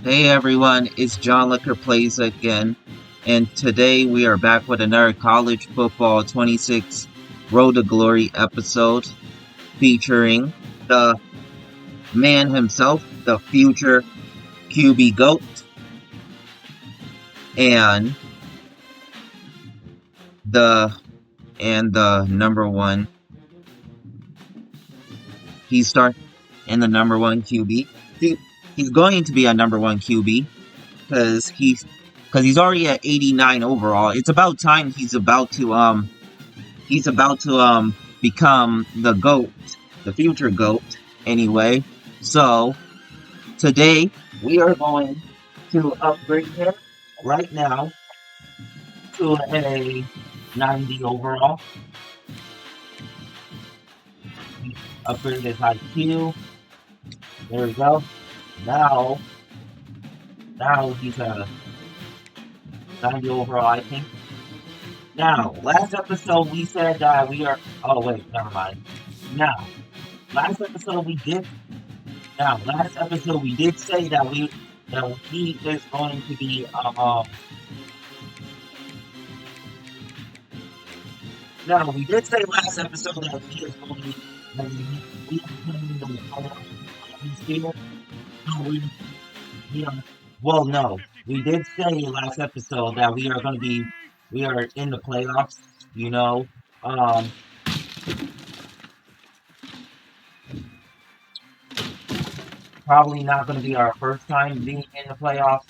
Hey everyone, it's John Licker Plays again, and today we are back with another College Football 26 Road to Glory episode featuring the man himself, the future QB GOAT, and the the number one. In the number one QB. He's going to be a number one QB because he's already at 89 overall. It's about time he's about to become the GOAT, the future GOAT anyway. So today we are going to upgrade him right now to a 90 overall. Upgrade his IQ. There we go. Now he's a 90 overall, I think. Now, last episode we said that we are. Oh wait, never mind. Now, last episode we did last episode we did say that he is going to be no, we did say last episode that he is going to be we are playing the here. No, we are well no. We did say last episode that we are in the playoffs, you know. Um Probably not gonna be our first time being in the playoffs.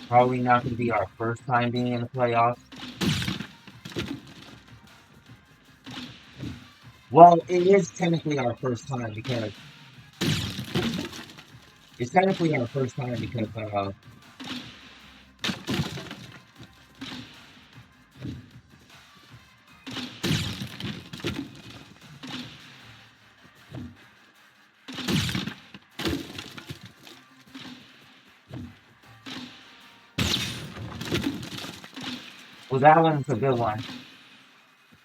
Probably not going to be our first time being in the playoffs. Well, it is technically our first time because it's technically our first time because well, that one's a good one.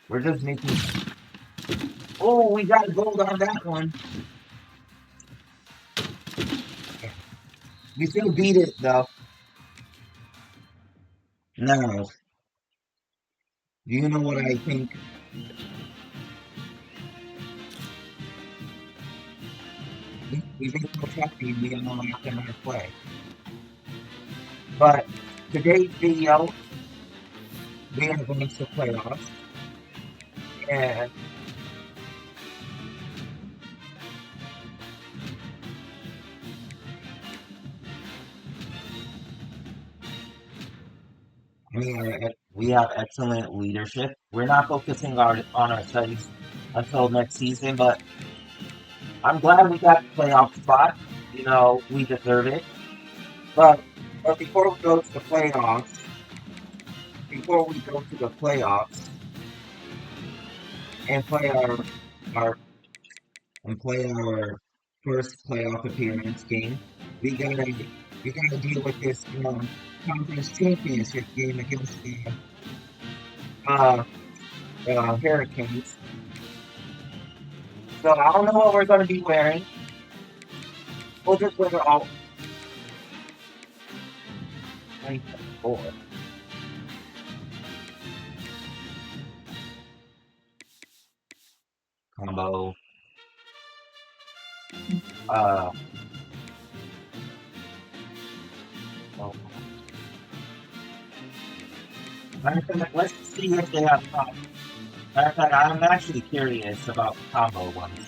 We're just making. Oh, we got gold on that one. We still beat it though. Now, do you know what I think? We think we're happy we don't know after our play. But today's video, we are going to playoffs, and we have excellent leadership. We're not focusing on our studies until next season, but I'm glad we got the playoff spot. You know, we deserve it. But but before we go to the playoffs and our play our first playoff appearance game, we gotta we gotta deal with this conference championship game against the uh, Hurricanes. So I don't know what we're gonna be wearing. We'll just wear all 24 combo. Uh, oh, let's see if they have. Matter of fact, I'm actually curious about combo ones.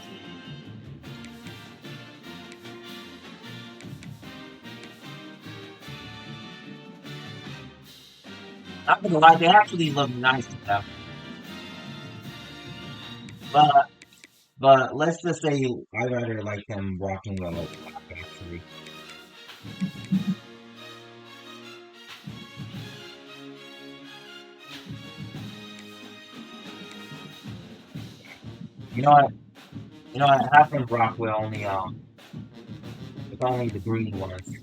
Not gonna lie, they actually look nice to them. But let's just say I rather like them rocking the black actually. You know what? You know what? Half of rock will only it's only the green ones.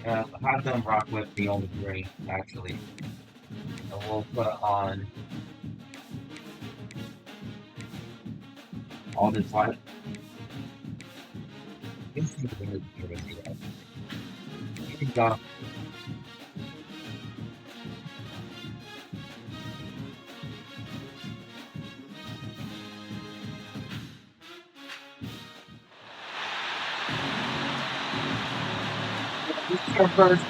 Have them rock with the only three, actually. And we'll put on all this light. This is really good. You can go. This is your first.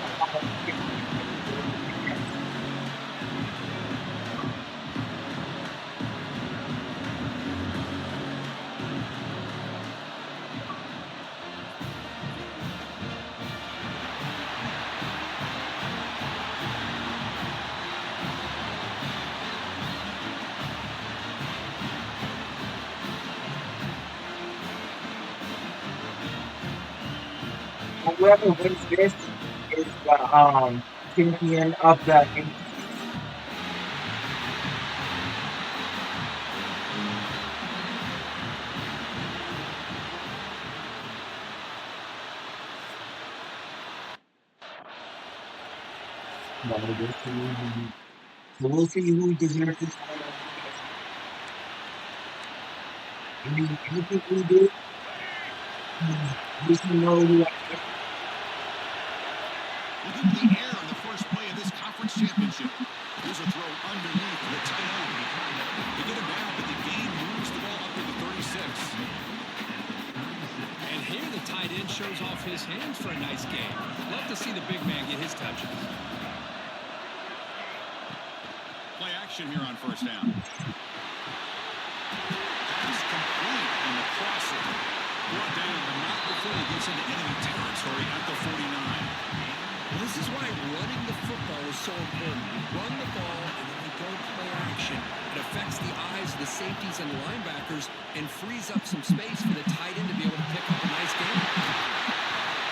Whoever wins this is the champion of the so we'll see who deserves this title. I mean, anything we do, we should know who. Within the air on the first play of this conference championship. Here's a throw underneath the tight end. They get him down, but the game moves the ball up to the 36. And here the tight end shows off his hands for a nice game. Love to see the big man get his touches. Play action here on first down. That is complete in the crosser. Brought down, but not before he gets into enemy territory at the 49. This is why running the football is so important. You run the ball, and then you go play action. It affects the eyes of the safeties and the linebackers and frees up some space for the tight end to be able to pick up a nice game.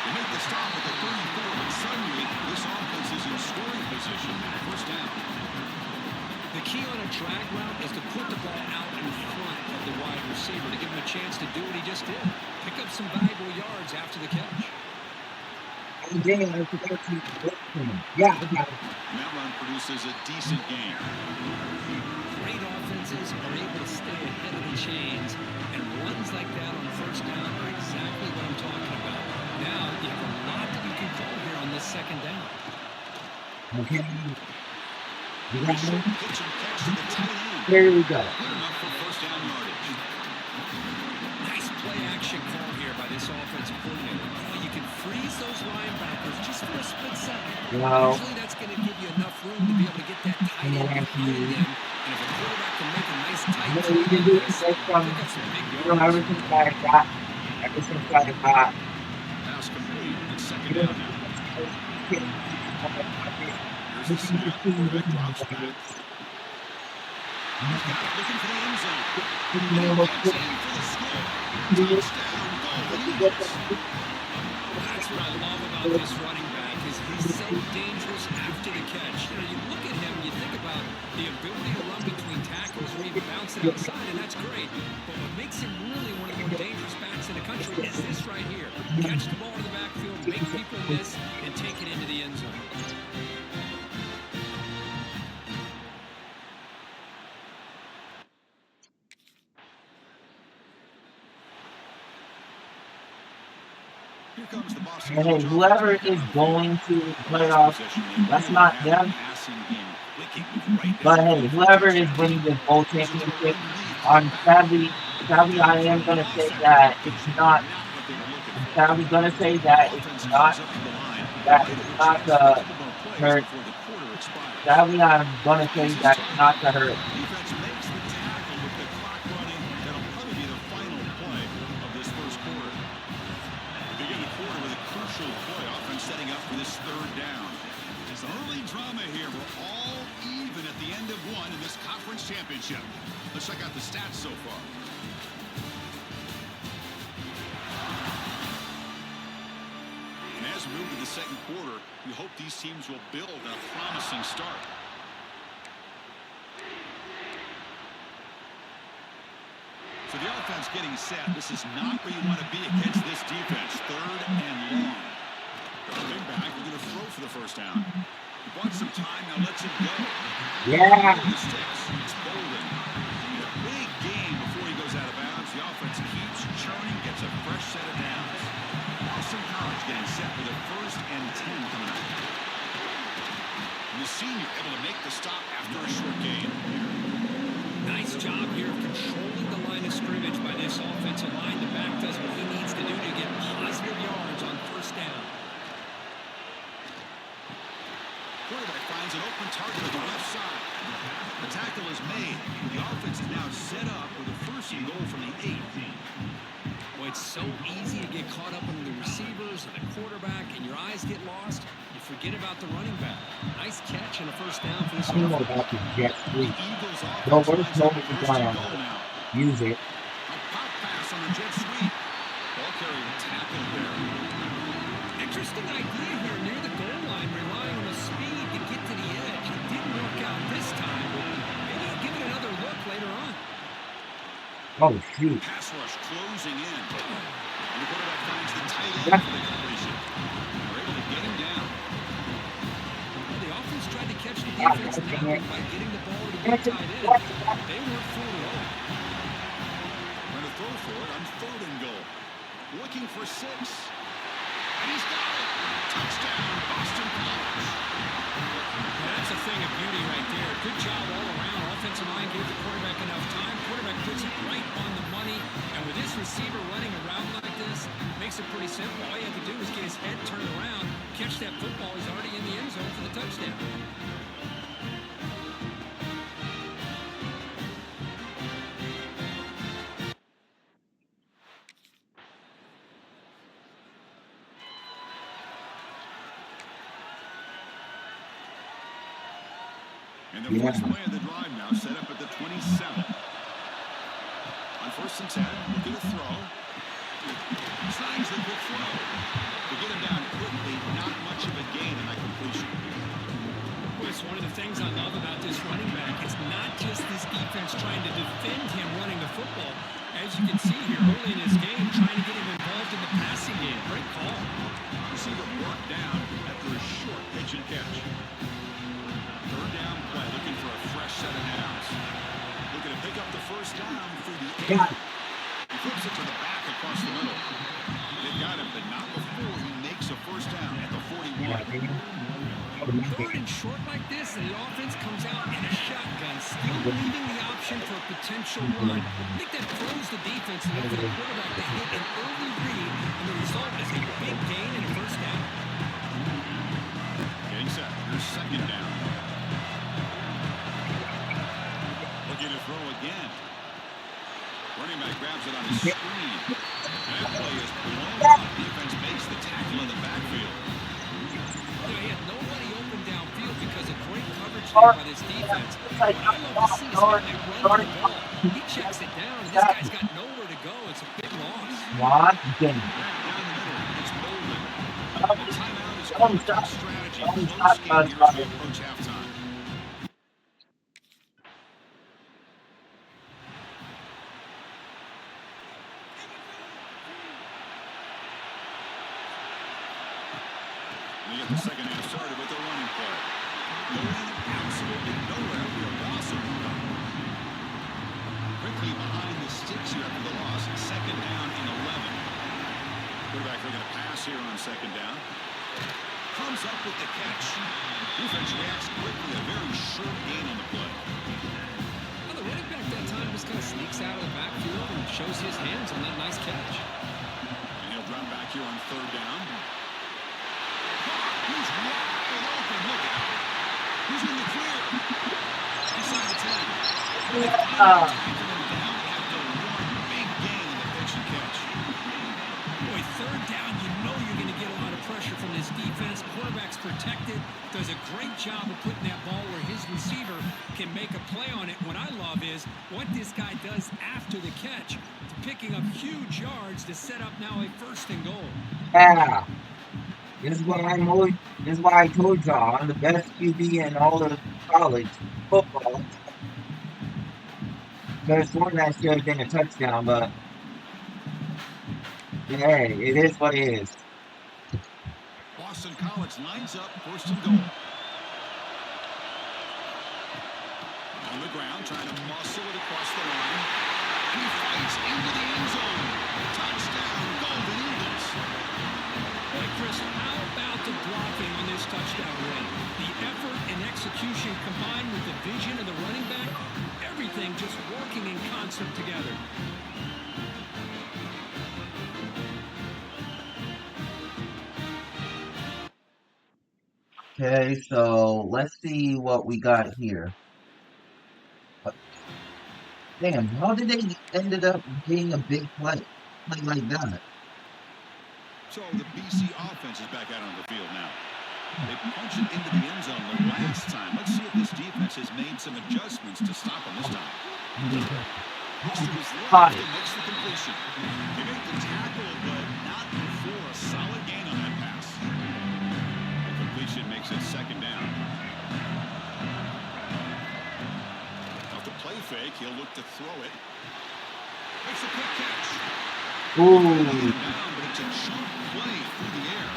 They make the stop at the 34, but suddenly this offense is in scoring position. First down. The key on a drag route is to put the ball out in front of the wide receiver to give him a chance to do what he just did. Pick up some valuable yards after the catch. Yeah, I forgot to yeah, I got it. And that run produces a decent gain. Great offenses are able to stay ahead of the chains, and runs like that on first down are exactly what I'm talking about. Now, you have a lot that you can call here on this second down. Okay. You got Pitch me? and catch to the tight end. Here we go. Good enough for first down yardage. Nice play action call here by this offensive coordinator. You can freeze those linebackers just for a split second. Wow. Usually that's going to give you enough room to be able to get that tight end behind them. And if a quarterback can make a nice tight You know, throw you can like do it this, right from, pick up some big you know, yards. ever since I got, ever since I got, Pass complete. It's second you know, down now. Here's the looking snap. to see Quarterback drops what back. He's got it looking for the end zone. you And he know, gets in for the score. Touchdown, Golden Eagles. That's what I love about this running back is he's so dangerous after the catch. You know, you look at him, you think about the ability to run between tackles or even bounce it outside, and that's great. But what makes him really one of the more dangerous backs in the country is this right here. Catch the ball in the backfield, make people miss, and take it into the end zone. Here comes the Boston and hey, College whoever offense. is going to the playoffs, that's not them. Passing game clicking right But down hey, the whoever is touchdown. winning this bowl championship, sadly, I am gonna say that it's not. I'm sadly gonna say that it's not. That it's not the hurt. Sadly, I'm gonna say that it's not the hurt. Defense makes the tackle with the clock running. That'll probably be the final play of this first quarter. Begin the quarter with a crucial play. Offense setting up for this third down. There's early drama here. We're all even at the end of one in this conference championship. Let's check out the stats so far. And as we move to the second quarter, we hope these teams will build on a promising start. So the offense getting set. This is not where you want to be against this defense. Third and long. Dropping back, we're going to throw for the first down. He wants some time, now lets it go. Yeah. The sticks. It's Bolden. In a big game before he goes out of bounds. The offense keeps churning, gets a fresh set of downs. Boston College getting set with a 1st and 10 coming up. And the senior able to make the stop after a short gain. Nice job here of controlling the line of scrimmage by this offensive line. The back does what he needs to do to get positive yards on 1st down. Quarterback finds an open target on the left side. The tackle is made. The offense is now set up with a 1st and goal from the 8. Well, it's so easy to get caught up in the receivers and the quarterback, and your eyes get lost. You forget about the running back. Nice catch and a 1st down for this I don't know offense. about the jet sweep. Eagles No, offense where's lines up no with 1st fly and on goal it? now. Use it. A pop pass on the jet sweep. Ball carrier tackled there. Interesting idea here near the goal line, relying on the speed to get to the edge. It didn't work out this time. Maybe give it another look later on. Oh, shoot. Pass rush closing in. And the quarterback finds the tight end Yeah. for the completion. They're able to get him down. Well, the offense tried to catch the Yeah, defense okay. now by getting the ball to the Watch it, tight end. watch it, watch They weren't fooled at all. Going to throw for it on 3rd and goal. Looking for 6. And he's got it. Touchdown, Boston College. Well, that's a thing of beauty right there. Good job all around. Offensive line gave the quarterback enough time. Quarterback puts it right on the money. And with this receiver running around like this, makes it pretty simple. All you have to do is get his head turned around, catch that football. He's already in the end zone for the touchdown. And the Yeah. first play of the drive now set up at the 27. On 1st and 10, looking to throw. Signs the quick throw. To get him down quickly, not much of a gain in that completion. Well, it's one of the things I love about this running back. It's not just this defense trying to defend him running the football. As you can see here early in this game, trying to get him involved in the passing game. Great call. Receiver brought down after a short pitch and catch. 3rd down play, looking for a fresh set of downs. Looking to pick up the 1st down through the 8. Yeah. He flips it to the back across the middle. They've got him, but not before he makes a 1st down at the 41. Yeah, 3rd and short like this, and the offense comes out in a shotgun, still leaving the option for a potential run. I think that throws the defense and for the quarterback to hit an early read, and the result is a big gain and a 1st down. Getting set. Here's 2nd down. Looking to throw again. Running back grabs it on his screen. That play is blown up. Defense makes the tackle in the backfield. He had nobody open downfield because of great coverage there by this defense. What I love to see is how they run the ball. He checks it down, and this guy's got nowhere to go. It's a big loss. What? Down the middle. It's Bolden. The timeout is called strategy. Close game here as we approach halftime. We get the 2nd half started with a running play. Going absolutely nowhere. We are Boston. Quickly behind the sticks here after the loss. 2nd down and 11. Quarterback looking to pass here on 2nd down. Comes up with the catch. Defense reacts quickly. A very short gain on the play. Well, the running back that time just kind of sneaks out of the backfield and shows his hands on that nice catch. And he'll drop back here on 3rd down. He's wide open. Look out. He's in the clear. Inside the 10. They finally tackle him down after one big gain in the pitch and catch. Boy, 3rd down, you know you're going to get a lot of pressure from this defense. Quarterback's protected. Does a great job of putting that ball where his receiver can make a play on it. What I love is what this guy does after the catch, picking up huge yards to set up now a 1st and goal. Yeah. This is why I told y'all I'm the best QB in all of college football. There's one that should have been a touchdown, but hey, it is what it is. Boston College lines up, first and goal. On the ground, trying to muscle it across the line. And he fights into the end zone. Touchdown, Golden Eagles. Hey, Chris, how about the blocking on this touchdown run? The effort and execution combined with the vision of the running back, everything just working in concert together. Okay, so let's see what we got here. Damn, how did they ended up getting a big play like that? So the BC offense is back out on the field now. They punch it into the end zone the last time. Let's see if this defense has made some adjustments to stop them this time. This was left and makes the completion. They make the tackle, but not before a solid gain on that pass. The completion makes it second down. Off the play fake, he'll look to throw it. Makes a quick catch. Ooh. Down, but it's a chunk play through the air.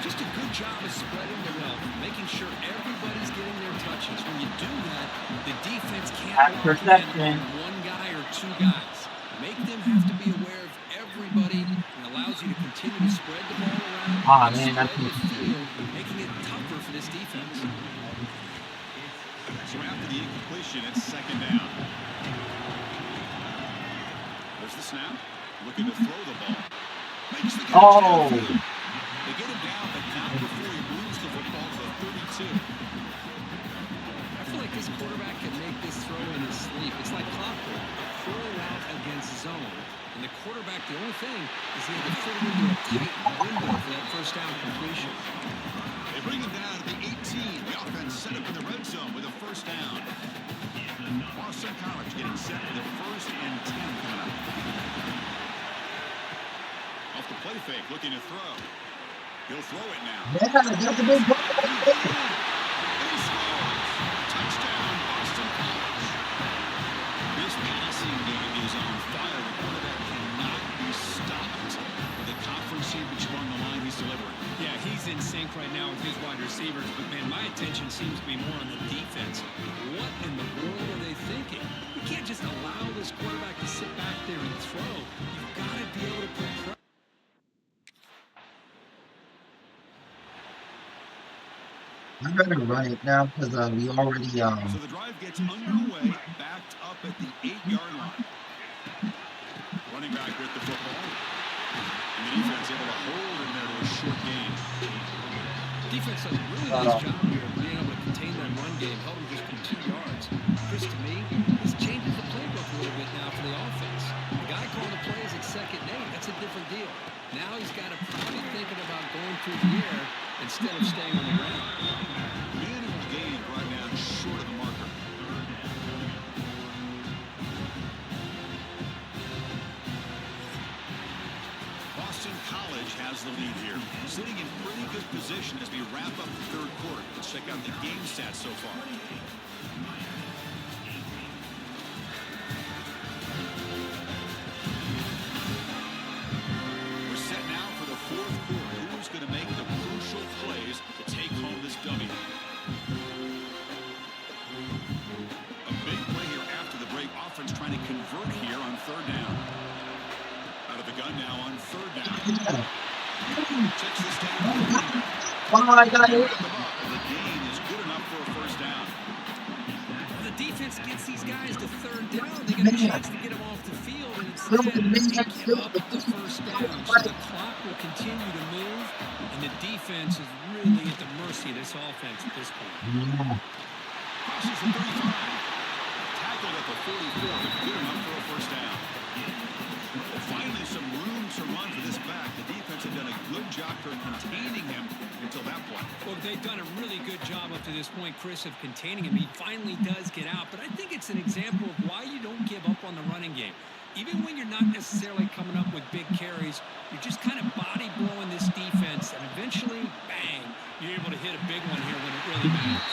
Just a good job of spreading the wealth, making sure everybody's getting their touches. When you do that, the defense can't lock in on one guy or two guys. Make them have to be aware of everybody and allows you to continue to spread the ball around. Ah, man, that's the field, making it tougher for this defense. So after the incompletion, it's second down. There's the snap. Looking to throw the ball. Makes the catch downfield. They get him down, but not before he moves the football to the 32. I feel like this quarterback can make this throw in his sleep. It's like clockwork, a curl route against zone. And the quarterback, the only thing is he had to fit it into a tight window for that first down completion. They bring him down to the 18. The offense set up in the red zone with a first down. Boston College getting set with a first and 10 coming up. Off the play fake, looking to throw. He'll throw it now. Yeah, that's a big play. And he scores. Touchdown, Boston College. This passing game is on fire. The quarterback cannot be stopped. With the conference championship on the line, he's delivering. Yeah, he's in sync right now with his wide receivers, but man, my attention seems to be more on the defense. What in the world are they thinking? You can't just allow this quarterback to sit back there and throw. You've got to be able to put pressure. I'm gonna run it now because we already So the drive gets underway, backed up at the 8-yard line. Running back with the football. And the defense able to hold him there to a short gain. Defense does a really nice job here of being able to contain that run game, held him just for 2 yards. Chris, to me, this changes the playbook a little bit now for the offense. The guy calling the plays at second and 8, that's a different deal. Now he's got to probably thinking about going through the air instead of staying on the ground. Minimal gain right now, short of the marker. Boston College has the lead here, sitting in pretty good position as we wrap up the third quarter. Let's check out the game stats so far. We're set now for the fourth quarter. Who's going to make the crucial plays to take home this dummy? A big play here after the break. Offense trying to convert here on third down. Out of the gun now on third down. Checks this down. Oh, I got it. The gain is good enough for a first down. The defense gets these guys to third down. They get a chance to get them off the field, and instead they give up the first down. So the clock will continue to move, and the defense is really at the mercy of this offense at this point. Crosses the 35. Tackled at the 44, but good enough for a first down. Finally, some room to run for this back. The defense had done a good job for containing him until that point. Well, they've done a really good job up to this point, Chris, of containing him. He finally does get out, but I think it's an example of why you don't give up on the running game. Even when you're not necessarily coming up with big carries, you're just kind of body blowing this defense, and eventually, bang, you're able to hit a big one here when it really matters.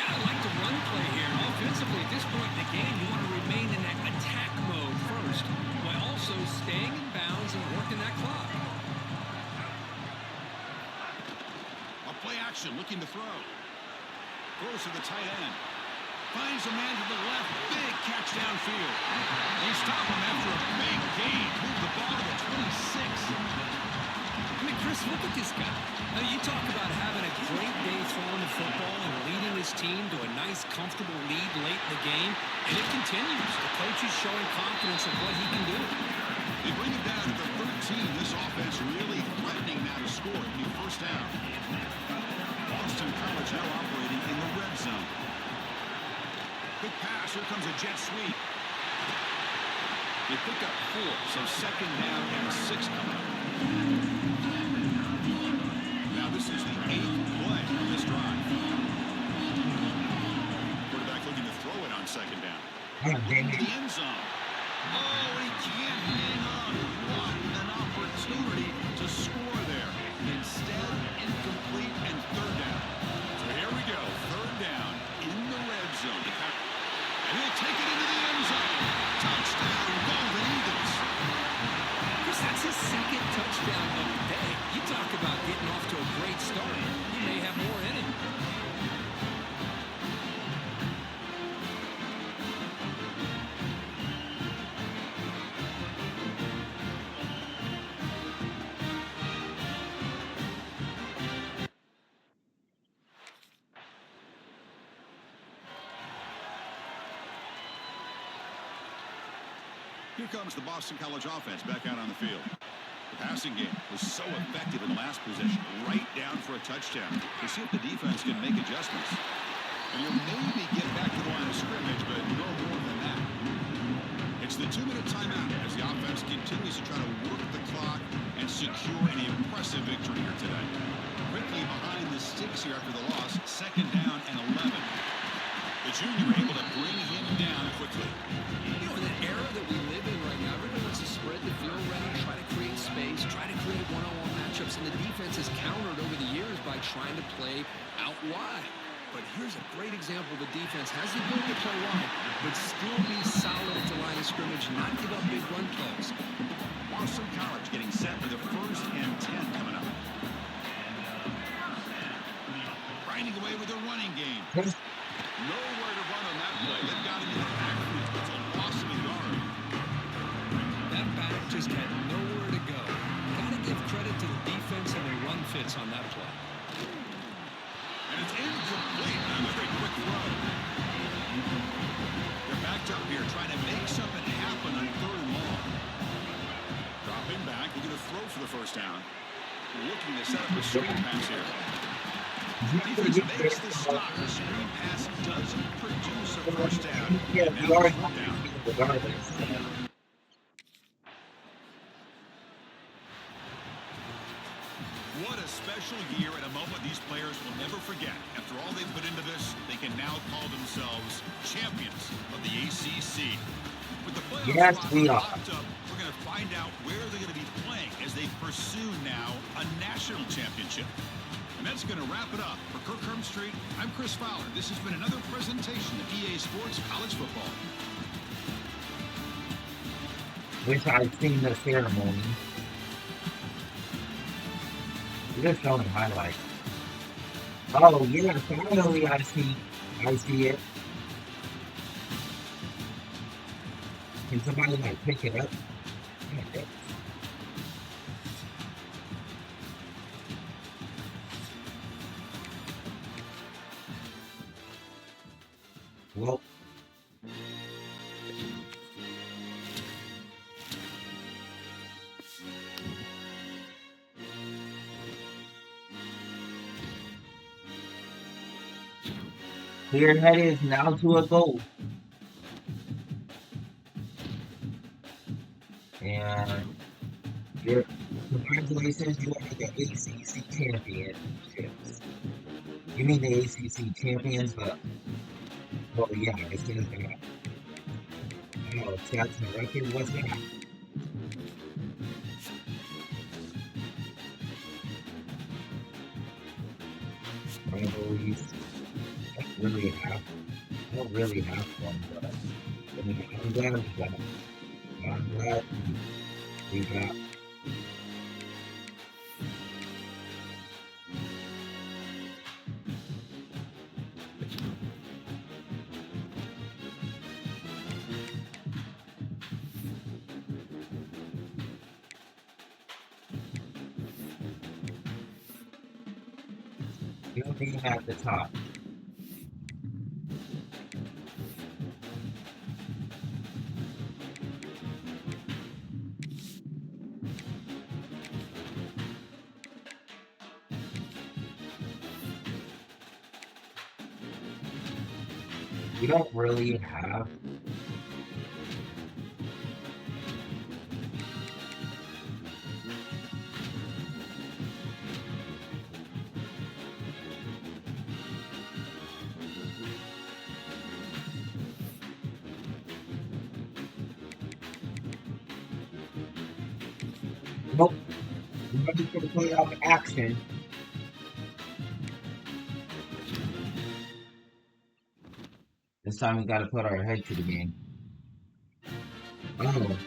And I like the run play here. Offensively, at this point in the game, you want to remain in that attack mode first, while also staying in bounds and working that clock. play action, looking to throw. Throws to the tight end. Finds a man to the left. Big catch downfield. They stop him after a big gain. Move the ball to the 26. I mean, Chris, look at this guy. Now, you talk about having a great day throwing the football and leading his team to a nice, comfortable lead late in the game, and it continues. The coach is showing confidence of what he can do. They bring it down to the 13. This offense really threatening now to score. It'll be first down. Boston College now operating in the red zone. Quick pass. Here comes a jet sweep. They pick up 4, so second down and 6 coming up. Now this is the 8th play of this drive. Quarterback looking to throw it on second down. Into the end zone. Oh, he can't hang on. What an opportunity to score there. Instead, incomplete and third down. So here we go. Third down in the red zone. And he'll take it into the end zone. Touchdown, Golden Eagles. Chris, that's his second touchdown of the day. You talk about getting off to a great start. He may have more in him. Here comes the Boston College offense back out on the field. The passing game was so effective in last possession, right down for a touchdown. We'll see if the defense can make adjustments. And you'll maybe get back to the line of scrimmage, but no more than that. It's the 2-minute timeout as the offense continues to try to work the clock and secure an impressive victory here today. Quickly behind the sticks here after the loss, second down and 11. The junior able to bring him down quickly. You know, in the era that we live in right now, everybody wants to spread the field around, try to create space, try to create one-on-one matchups, and the defense has countered over the years by trying to play out wide. But here's a great example. The defense has the ability to play wide, but still be solid at the line of scrimmage, not give up big run plays. Boston College getting set for the 1st and 10 coming up. Grinding away with a running game. Nowhere to run on that play. They've got him in the backfield. It's a loss of a yard. That back just had nowhere to go. Got to give credit to the defense and the run fits on that play. And it's incomplete. That was a quick throw. They're backed up here trying to make something happen on 3rd and long. Dropping back. They're going to throw for the first down. Looking to set up a screen pass here. Defense makes the stop. The screen pass doesn't produce a first down. Yeah, Now we are down. regardless. What a special year and a moment these players will never forget. After all they've put into this, they can now call themselves champions of the ACC. With the playoffs Yes, we are. locked up, we're going to find out where they're going to be playing as they pursue now a national championship. And that's going to wrap it up. For Kirk Street, I'm Chris Fowler. This has been another presentation of EA Sports College Football. Wish I'd seen the ceremony. Just showing highlights. Oh yeah, finally I see it. Can somebody like pick it up? Okay. Well, here that is now to a goal. And congratulations, you are the ACC Championships. You mean the ACC Champions, but, well, yeah, it says that. Oh, stats and record, what's that? Rivalries. I don't really have one, but I mean, I'm glad we got it. I'm glad we got Building at the top. We don't really have nope. We're ready for the playoff action. This time we gotta put our head to the game. Oh.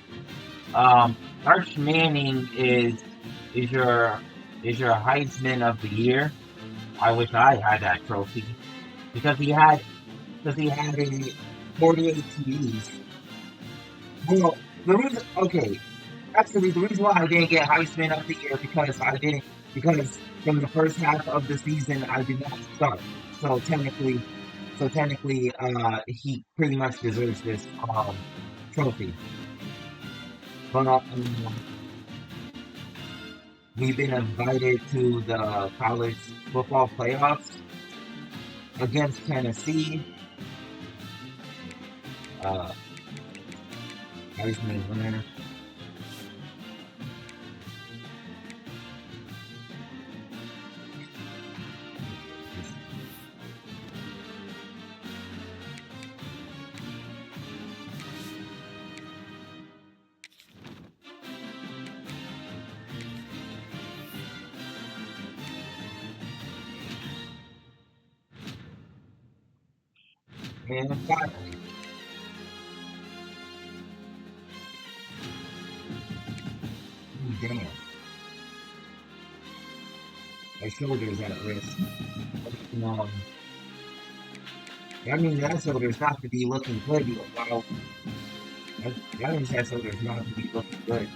Arch Manning is your Heisman of the year. I wish I had that trophy because he had a 48 TDs. Well, actually the reason why I didn't get Heisman of the year because from the first half of the season I did not start. So technically, he pretty much deserves this trophy. But we've been invited to the college football playoffs against Tennessee. Heisman winner. And finally, damn, my shoulder's at risk. Um, that means that shoulder's not to be looking good. Wow, that means that shoulder's not to be looking good.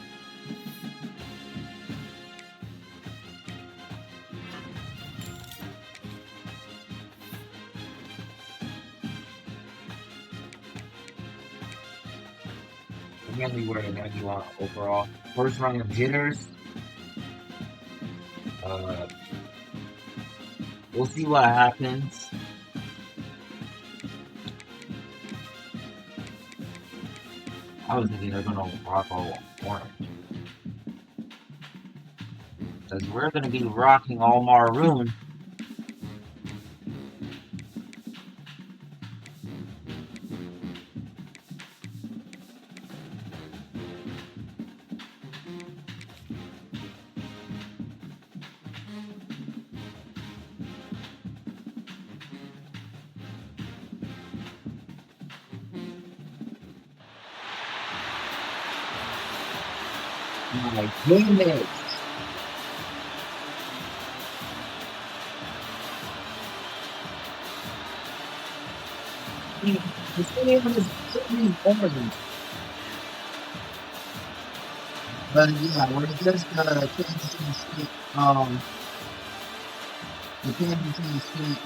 I'm mainly wearing 91 overall. First round of jitters. We'll see what happens. I was thinking they're gonna rock all orange. Because we're gonna be rocking all maroon. My goodness. The stadium is certainly orange. But yeah, we're just Kansas City State, the Kansas City State,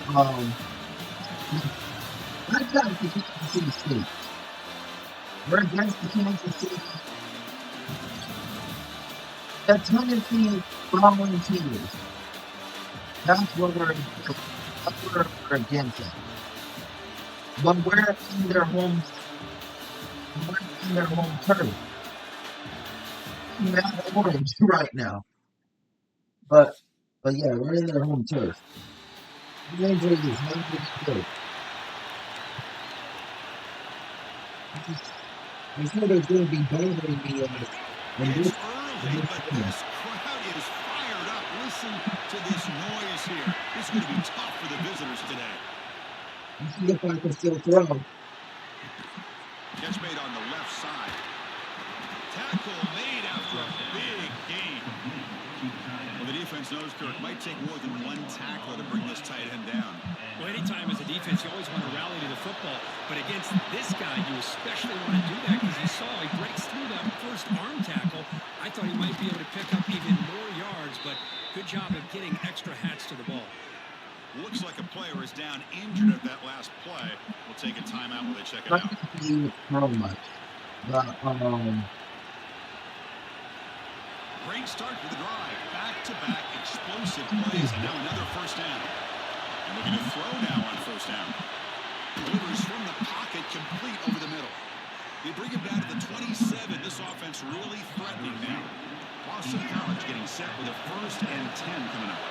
not just the Kansas City State. We're against the Kansas City, the Tennessee Volunteers. That's what we're against it. But we're in their home turf. Not orange right now. But yeah, we're in their home turf. The injury is not really good. I'm sure there's going to be bothering me It's early, but this crowd is fired up. Listen to this noise here. It's going to be tough for the visitors today. Let's see if I can still throw. Catch made on the left side. Tackle made after a big gain. Well, the defense knows, Kirk, might take more than one tackler to bring this tight end down. Well, anytime as a defense, you always want to rally to the football. But against this guy, you especially want to do that because you saw he breaks through that first arm tackle. I thought he might be able to pick up even more yards, but good job of getting extra hats to the ball. Looks like a player is down injured at that last play. We'll take a timeout while they check it out. Great start to the drive. Back-to-back explosive plays, and now another first down. And looking to throw now on first down. Delivers from the pocket, complete over the middle. They bring him down to the 27. This offense really threatening now. Boston College getting set with a 1st and 10 coming up.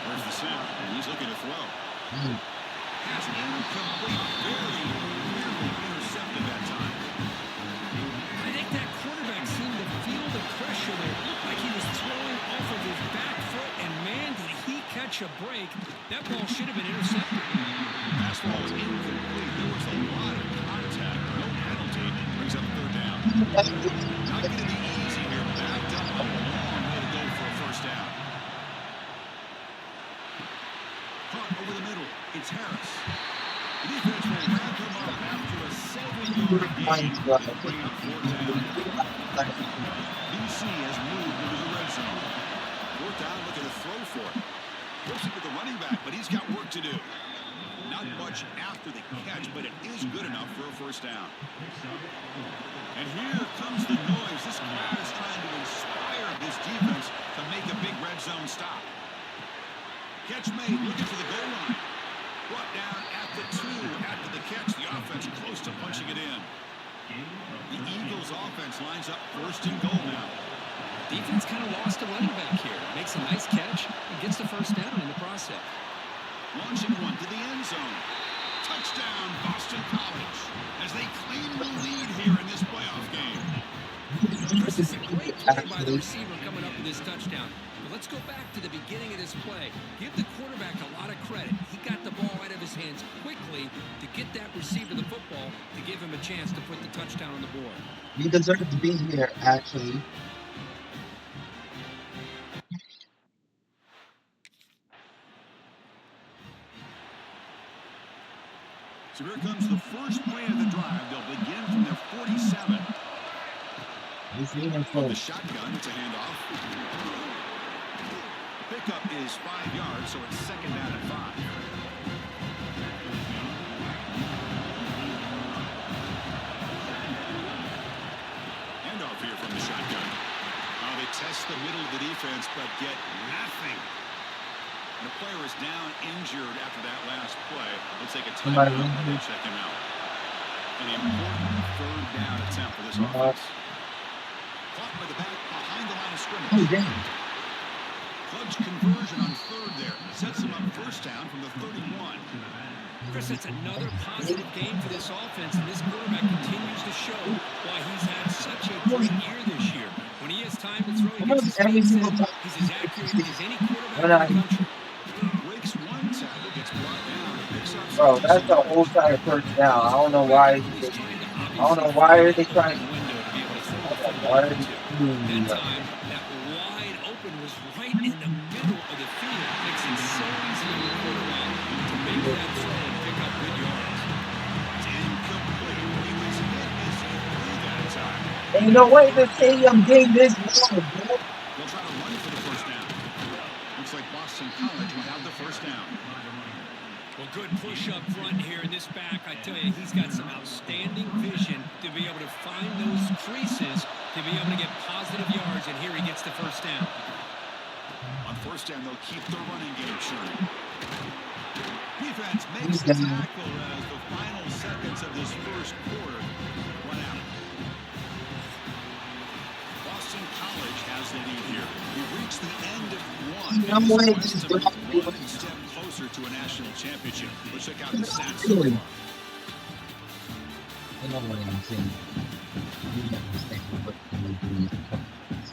Where's the snap? He's looking to throw. Pass incomplete. Very clearly intercepted that time. I think that quarterback seemed to feel the pressure there. It looked like he was throwing off of his back foot, and man, did he catch a break. That ball should have been intercepted. Pass ball was incomplete. There was a lot of contact. No penalty. Brings up 3rd down. Not going to be easy here. Backed up a long way to go for a first down. Caught over the middle. It's Harris. The defense will wrap him up after a 7-yard gain. Bring up 4th down. BC has moved into the red zone. 4th down, looking to throw for it. Goes with the running back, but he's got work to do. Not much after the catch, but it is good enough for a first down. And here comes the noise. This crowd is trying to inspire this defense to make a big red zone stop. Catch made, looking for the goal line. Brought down at the 2 after the catch. The offense close to punching it in. The Eagles offense lines up 1st and goal now. Defense kind of lost a running back here. Makes a nice catch and gets the first down in the process. Launching one to the end zone. Touchdown, Boston College, as they claim the lead here in this playoff game. This is a great play by the receiver coming up with this touchdown. But let's go back to the beginning of this play. Give the quarterback a lot of credit. He got the ball out of his hands quickly to get that receiver the football to give him a chance to put the touchdown on the board. You deserve to be here, actually. So here comes the first play of the drive. They'll begin from their 47. From the shotgun, it's a handoff. Pickup is 5 yards, so it's 2nd down and 5. Handoff here from the shotgun. They test the middle of the defense, but get nothing. And the player is down injured after that last play. We'll take a timeout while they check him out. An important 3rd down attempt for this offense. Caught by the back behind the line of scrimmage. Clutch conversion on 3rd there. Sets him up 1st down from the 31. Chris, it's another positive game for this offense, and this quarterback continues to show why he's had such a great year this year. When he has time to throw, he gets his feet set. He's as accurate as any quarterback in the country. Breaks one tackle, gets brought down, picks up. Bro, that's the whole side of 1st down. I don't know why. I don't know why are they trying. Why are they doing that time? That wide open was right in the middle of the field. Makes it so easy for the quarterback to make that throw and pick up good yards. It's incomplete. He was hit as he threw that time. Ain't no way the stadium game this long, bro. They'll try to run for the first down. Looks like Boston College will have the first down. Well, good push up front here in this back. I tell you, he's got some outstanding vision to be able to find those creases, to be able to get positive yards, and here he gets the first down. On 1st down, they'll keep the running game churning. Defense makes the tackle as the final seconds of this 1st quarter run out. Boston College has the lead here. We've reached the end of 1. I'm waiting one step closer to a national championship. Let's check out the stats so far.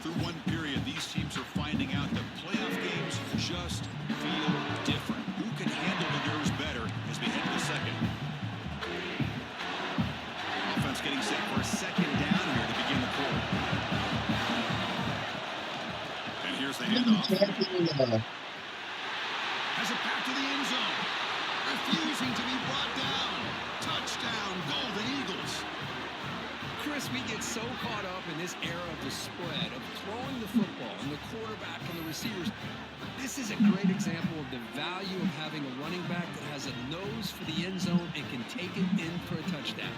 Through one period, these teams are finding out that playoff games just feel different. Who can handle the nerves better as we head to the 2nd? Offense getting set for a 2nd down here to begin the quarter. And here's the handoff. Has it back to the end zone. Refusing to be brought down. Touchdown, Golden Eagles. Chris, we get so caught up in this era of the spread, of throwing the football and the quarterback and the receivers. This is a great example of the value of having a running back that has a nose for the end zone and can take it in for a touchdown.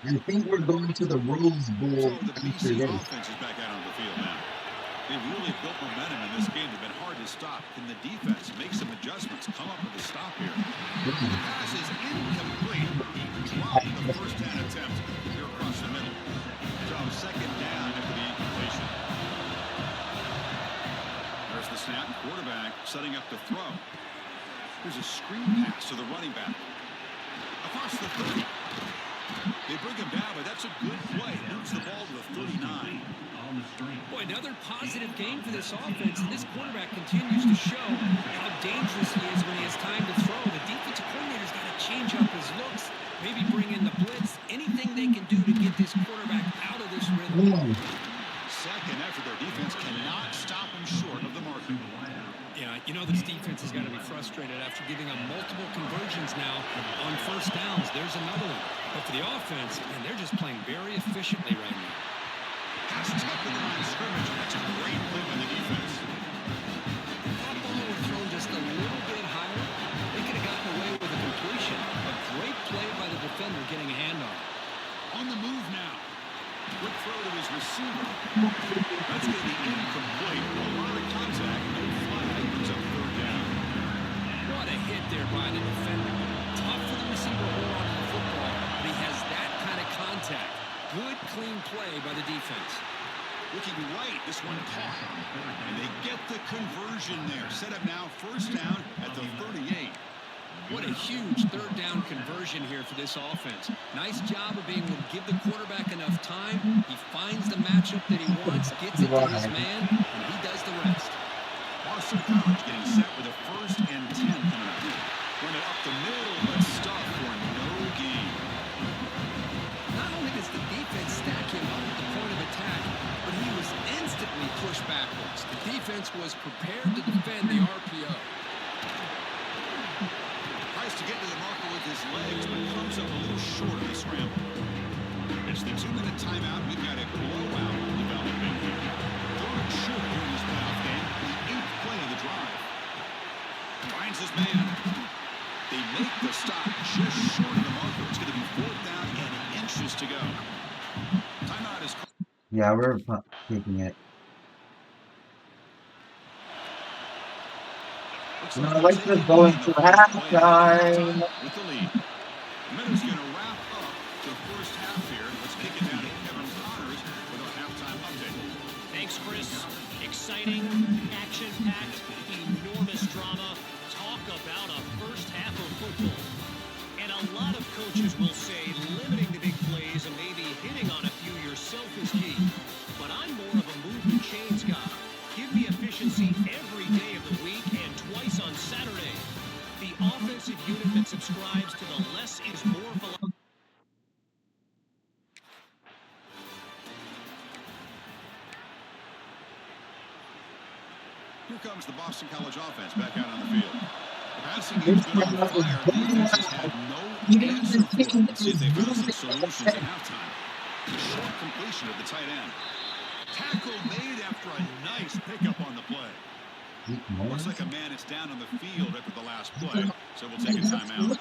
I think we're going to the Rose Bowl So the after BC this. offense is back out on the field now. They've really built momentum in this game. They've been hard to stop. Can the defense make some adjustments, come up with a stop here? The pass is incomplete. He dropped the first down attempt here across the middle. So second down after the incompletion. There's the snap. Quarterback setting up to throw. Here's a screen pass to the running back. Across the 30. They bring him down, but that's a good play. Moves the ball to the 39. Boy, another positive game for this offense, and this quarterback continues to show how dangerous he is when he has time to throw. The defensive coordinator's got to change up his looks, maybe bring in the blitz, anything they can do to get this quarterback out of this rhythm. Second effort, their defense cannot stop him short of the marker. Yeah, you know this defense has got to be frustrated after giving them multiple conversions now on first downs. There's another one. But for the offense, man, they're just playing very efficiently right now. Pass tucked in the line of scrimmage. That's a great play by the defense. If that ball were thrown just a little bit higher, they could have gotten away with a completion. A great play by the defender getting a hand on it. On the move now. Quick throw to his receiver. That's going to be incomplete. A lot of contact. No flag. Brings up third down. What a hit there by the defender. Tough for the receiver to hold on to the football, but he has that kind of contact. Good, clean play by the defense. Looking right, this one caught. And they get the conversion there. Set up now, first down at the 38. What a huge third down conversion here for this offense. Nice job of being able to give the quarterback enough time. He finds the matchup that he wants, gets it to his man, and he does the rest. Boston College getting set with a 1st and 10 coming up. Run it up the middle, but stuff for no gain. Not only does the defense stack him up at the point of attack, but he was instantly pushed backwards. The defense was prepared to defend the RPO. Tries to get to the marker with his legs, but comes up a little short of the scramble. It's the 2-minute timeout. We've got a blowout developing here. Third short here in this playoff game. The 8th play of the drive. Finds his man. They make the stop just short of the marker. It's going to be 4th down and inches to go. Timeout is... Yeah, we're taking it. I like this going to halftime. With the lead. Minutes going to wrap up the first half here. Let's kick it down to Kevin Connors with our halftime update. Thanks, Chris. Exciting, action-packed, enormous drama. Talk about a first half of football. And a lot of coaches will say limiting the big plays and maybe hitting on a few yourself is key. But I'm more of a move and chains guy. Give me efficiency every day of the week and twice on Saturday. The offensive unit that subscribes to the less is more philosophy. Here comes the Boston College offense back out on the field. The passing game's been on fire. The defense has had no answer for it. Let's see if they found some solutions at halftime. Short completion of the tight end. Tackle made after a nice pickup on the play. Looks like a man is down on the field after the last play, so we'll take a timeout.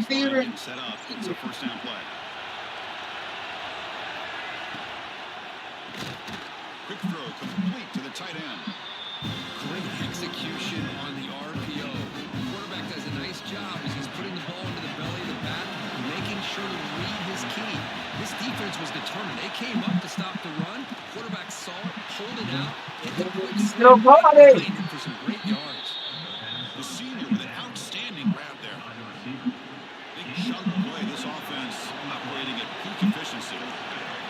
Getting set up. It's a first down play. Quick throw complete to the tight end. Great execution on the RPO. The quarterback does a nice job as he's putting the ball into the belly of the bat, making sure to read his key. This defense was determined. They came up to stop the run. Quarterback saw it, pulled it out, hit the quick snap behind him for some great yards. The senior with an outstanding grab there. Big chunk play. This offense operating at peak efficiency.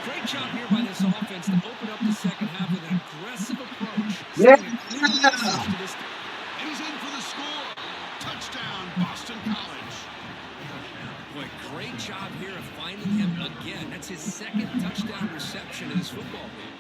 Great job here by this offense to open up the second half with an aggressive approach. Yeah. And he's in for the score. Touchdown, Boston College. Boy, great job here of finding him again. That's his second touchdown reception in his football game.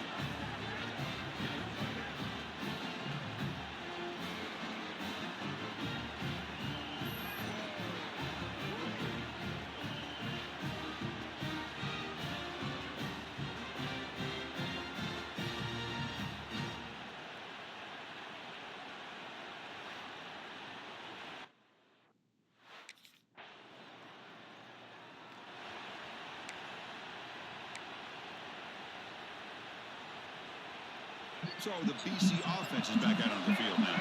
So the BC offense is back out on the field now.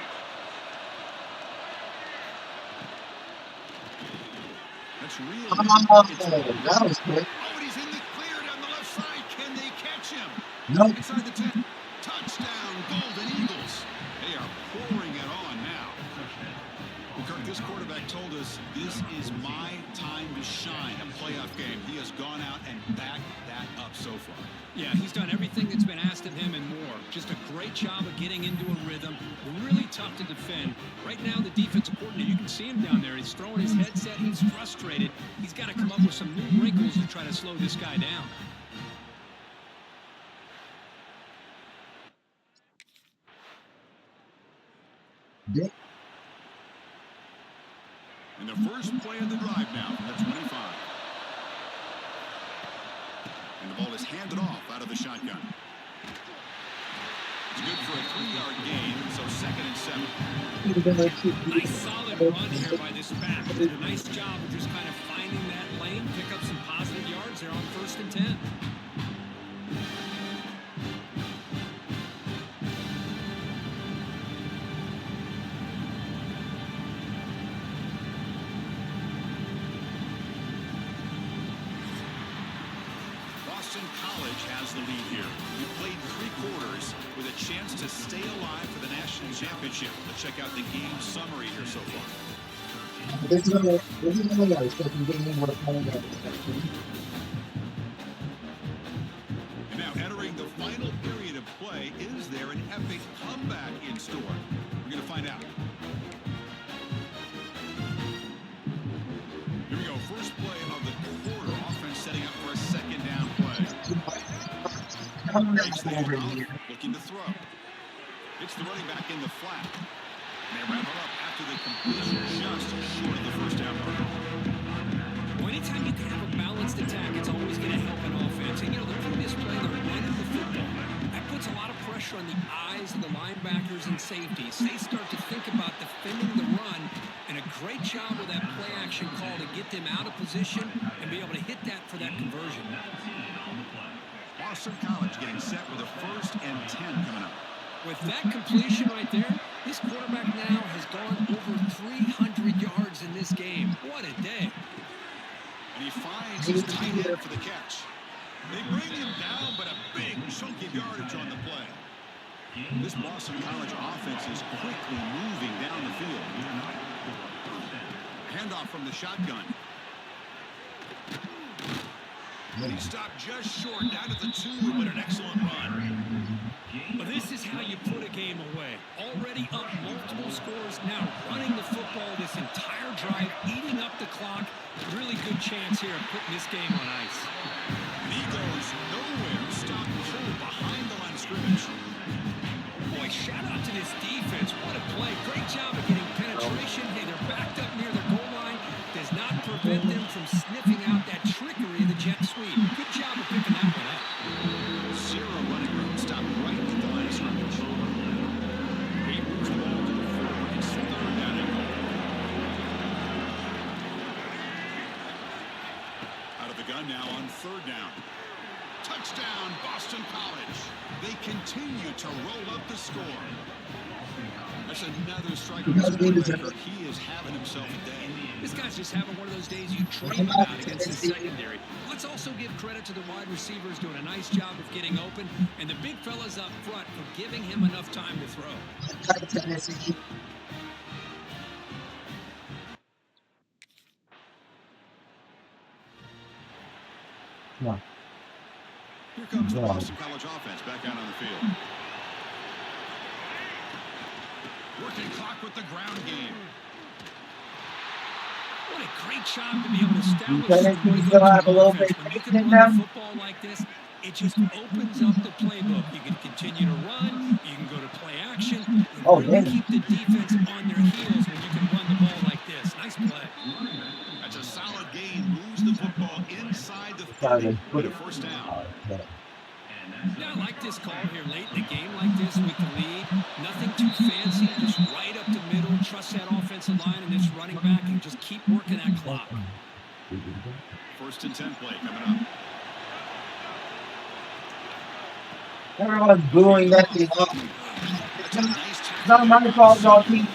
That's really that was quick. Oh, and he's in the clear down the left side. Can they catch him? Nope. Inside the 10. Touchdown, Golden Eagles. They are pouring it on now. Well, Kirk, this quarterback told us this is my time to shine, a playoff game. He has gone out and backed that up so far. Yeah, he's done everything that's been asked of him and more. Just a great job of getting into a rhythm. Really tough to defend. Right now, the defensive coordinator, you can see him down there. He's throwing his headset. He's frustrated. He's got to come up with some new wrinkles to try to slow this guy down. Yeah. And the first play of the drive now from the 25. And the ball is handed off out of the shotgun. It's good for a 3-yard gain, so 2nd and 7. Nice solid run here by this back. Did a nice job of just kind of finding that lane, pick up some positive yards there on 1st and 10. College has the lead here. We played 3 quarters with a chance to stay alive for the national championship. Let's check out the game summary here so far. This is only a second game where And now entering the final period of play, is there an epic comeback in store? We're going to find out. Here we go. First play of the quarter. Offense setting up for a 2nd down play. Looking to throw. It's the running back in the flat. They wrap it up after the completion just short of the 1st down mark. Well, anytime you can have a balanced attack, it's always going to help an offense. And, you know, the previous play, they're running the football. That puts a lot of pressure on the eyes of the linebackers and safeties. They start to think about defending the run, and a great job with that play-action call to get them out of position and be able to hit that for that conversion. Boston College getting set with a 1st and 10 coming up. With that completion right there, this quarterback now has gone over 300 yards in this game. What a day. And he finds his tight end for the catch. They bring him down, but a big chunk of yardage on the play. This Boston College offense is quickly moving down the field. Handoff from the shotgun. And he stopped just short, down to the 2, but an excellent run. But this is how you put a game away. Already up multiple scores, now running the football this entire drive, eating up the clock. Really good chance here of putting this game on ice. And he goes nowhere. Stop cold behind the line of scrimmage. Boy, shout out to this defense. What a play. Great job of getting penetration. Hey, they're backed up near the goal line. Does not prevent them from sniffing out that trickery of the jet sweep. Good job of picking that one up. 0 running room. Stop right at the line of scrimmage. He moves the ball to the 4. It's 3rd down and goal. Out of the gun now on 3rd down. Touchdown, Boston College. They continue to roll up the score. That's another strike. He is having himself a day. This guy's just having one of those days you dream about against the secondary. Let's also give credit to the wide receivers doing a nice job of getting open, and the big fellas up front for giving him enough time to throw. No. Here comes the Boston College offense back out on the field. Working clock with the ground game. What a great job to be able to establish You still have a little bit when you can now? run the football like this, it just opens up the playbook. You can continue to run, you can go to play action, Oh, really man. keep the defense on their heels when you can run the ball like this. Nice play. That's a solid gain. Moves the football inside the 30 with a 1st down. Yeah, I like this call here late in the game like this with the lead. Nothing too fancy, just right up the middle. Trust that offensive line and this running back and just keep working that clock. 1st and 10 play coming up. Everyone's booing that thing up. It's That's a nice tackle not my there on the fault, y'all center. team.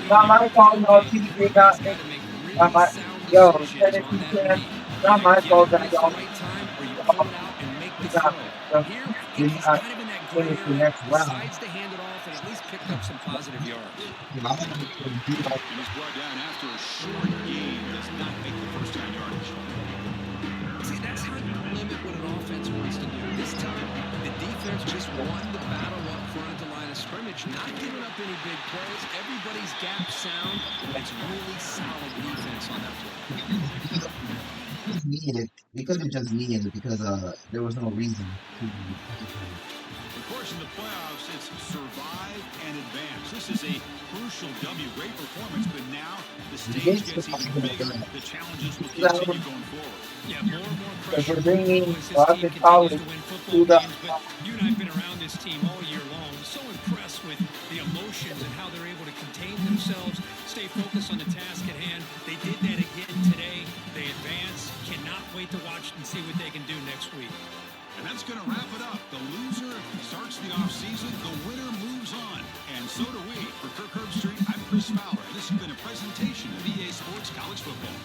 Not my fault, y'all team did not He's got make. to make Not really my sound yo decisions on Tennessee that fans. read. Not Either my get fault it that when it's the y'all right time or you pull y'all it out and make the did throw. not, Here, did he's not kind of in that gray finish the area, next round. decides to hand it off and at least picked up some positive yards. And he's brought down after a short gain. Does not make the first down yardage. See, that's how you limit what an offense wants to do. This time, the defense just won the battle up front at the line of scrimmage, not giving up any big plays. Everybody's gap sound. It's really solid defense on that play. Just needed. We could have just needed it because there was no reason to. Of course, in the playoffs, it's survive and advance. This is a crucial W. Great performance, but now the stage gets even bigger. The challenges will continue going forward. Yeah, more and more Because pressure we're bringing as this team Boston continues College to win football to the games. But you and I have been around this team all year long. So impressed with the emotions and how they're able to contain themselves, stay focused on the task at hand. They did that again today. They advance. Cannot wait to watch and see what they can do next week. And that's going to wrap it up. The loser starts the offseason. The winner moves on. And so do we. For Kirk Herbstreit, I'm Chris Fowler. This has been a presentation of EA Sports College Football.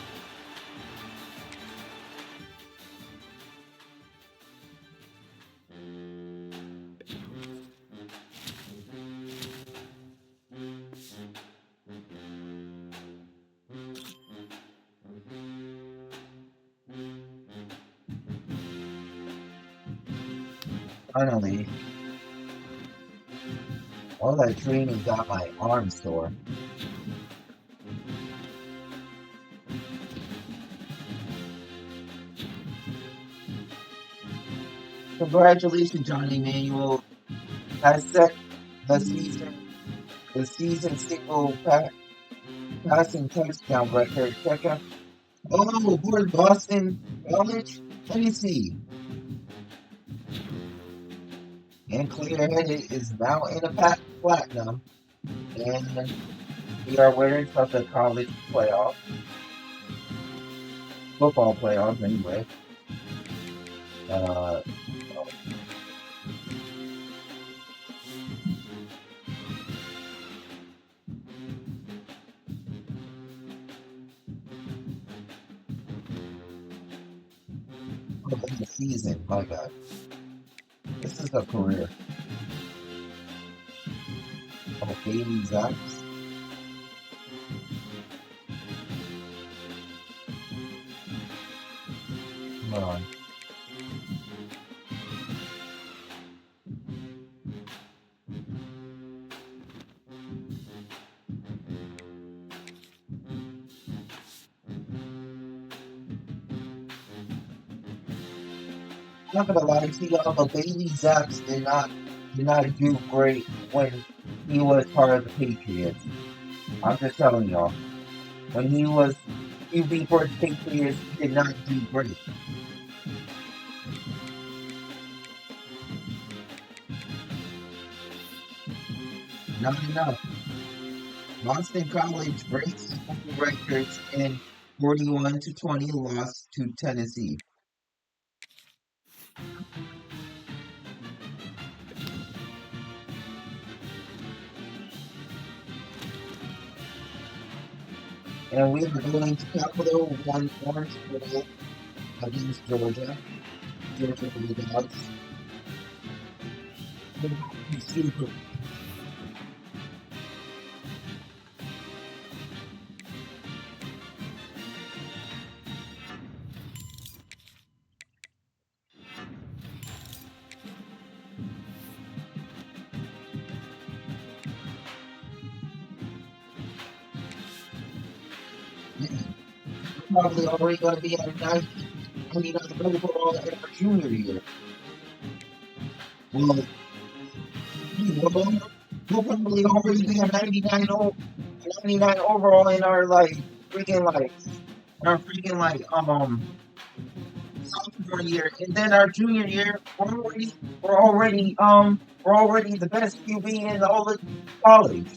finally. All that training got my arm sore. Congratulations, John Emanuel. Has set the season single passing touchdown record. Check out. Oh, aboard Boston College. Let me see. And clear-headed is now in a platinum, and we are winners of the college playoff, football playoffs anyway. Uh, the season, my God, this is a career. Oh, Bailey Zapps. Come on. I'm not gonna lie to y'all, but Bailey Zapps did not do great when he was part of the Patriots. I'm just telling y'all. When he was QB for the Patriots, he did not do great. Not enough. Boston College breaks records in 41-20 loss to Tennessee. And we are going to Capitol one Orange Bowl against Georgia. Georgia Bulldogs. Super. Probably already going to be at 99 overall in our junior year. Well, we'll probably already be at 99 overall in our sophomore year, and then our junior year, we're already the best QB in all of college.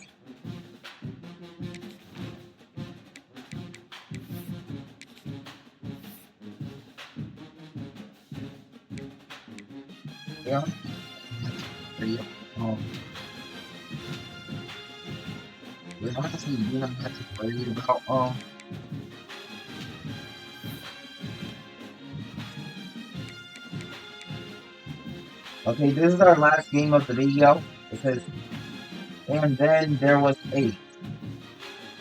Yeah, Um, we honestly do not have to worry about okay, this is our last game of the video. It says, and then there was 8.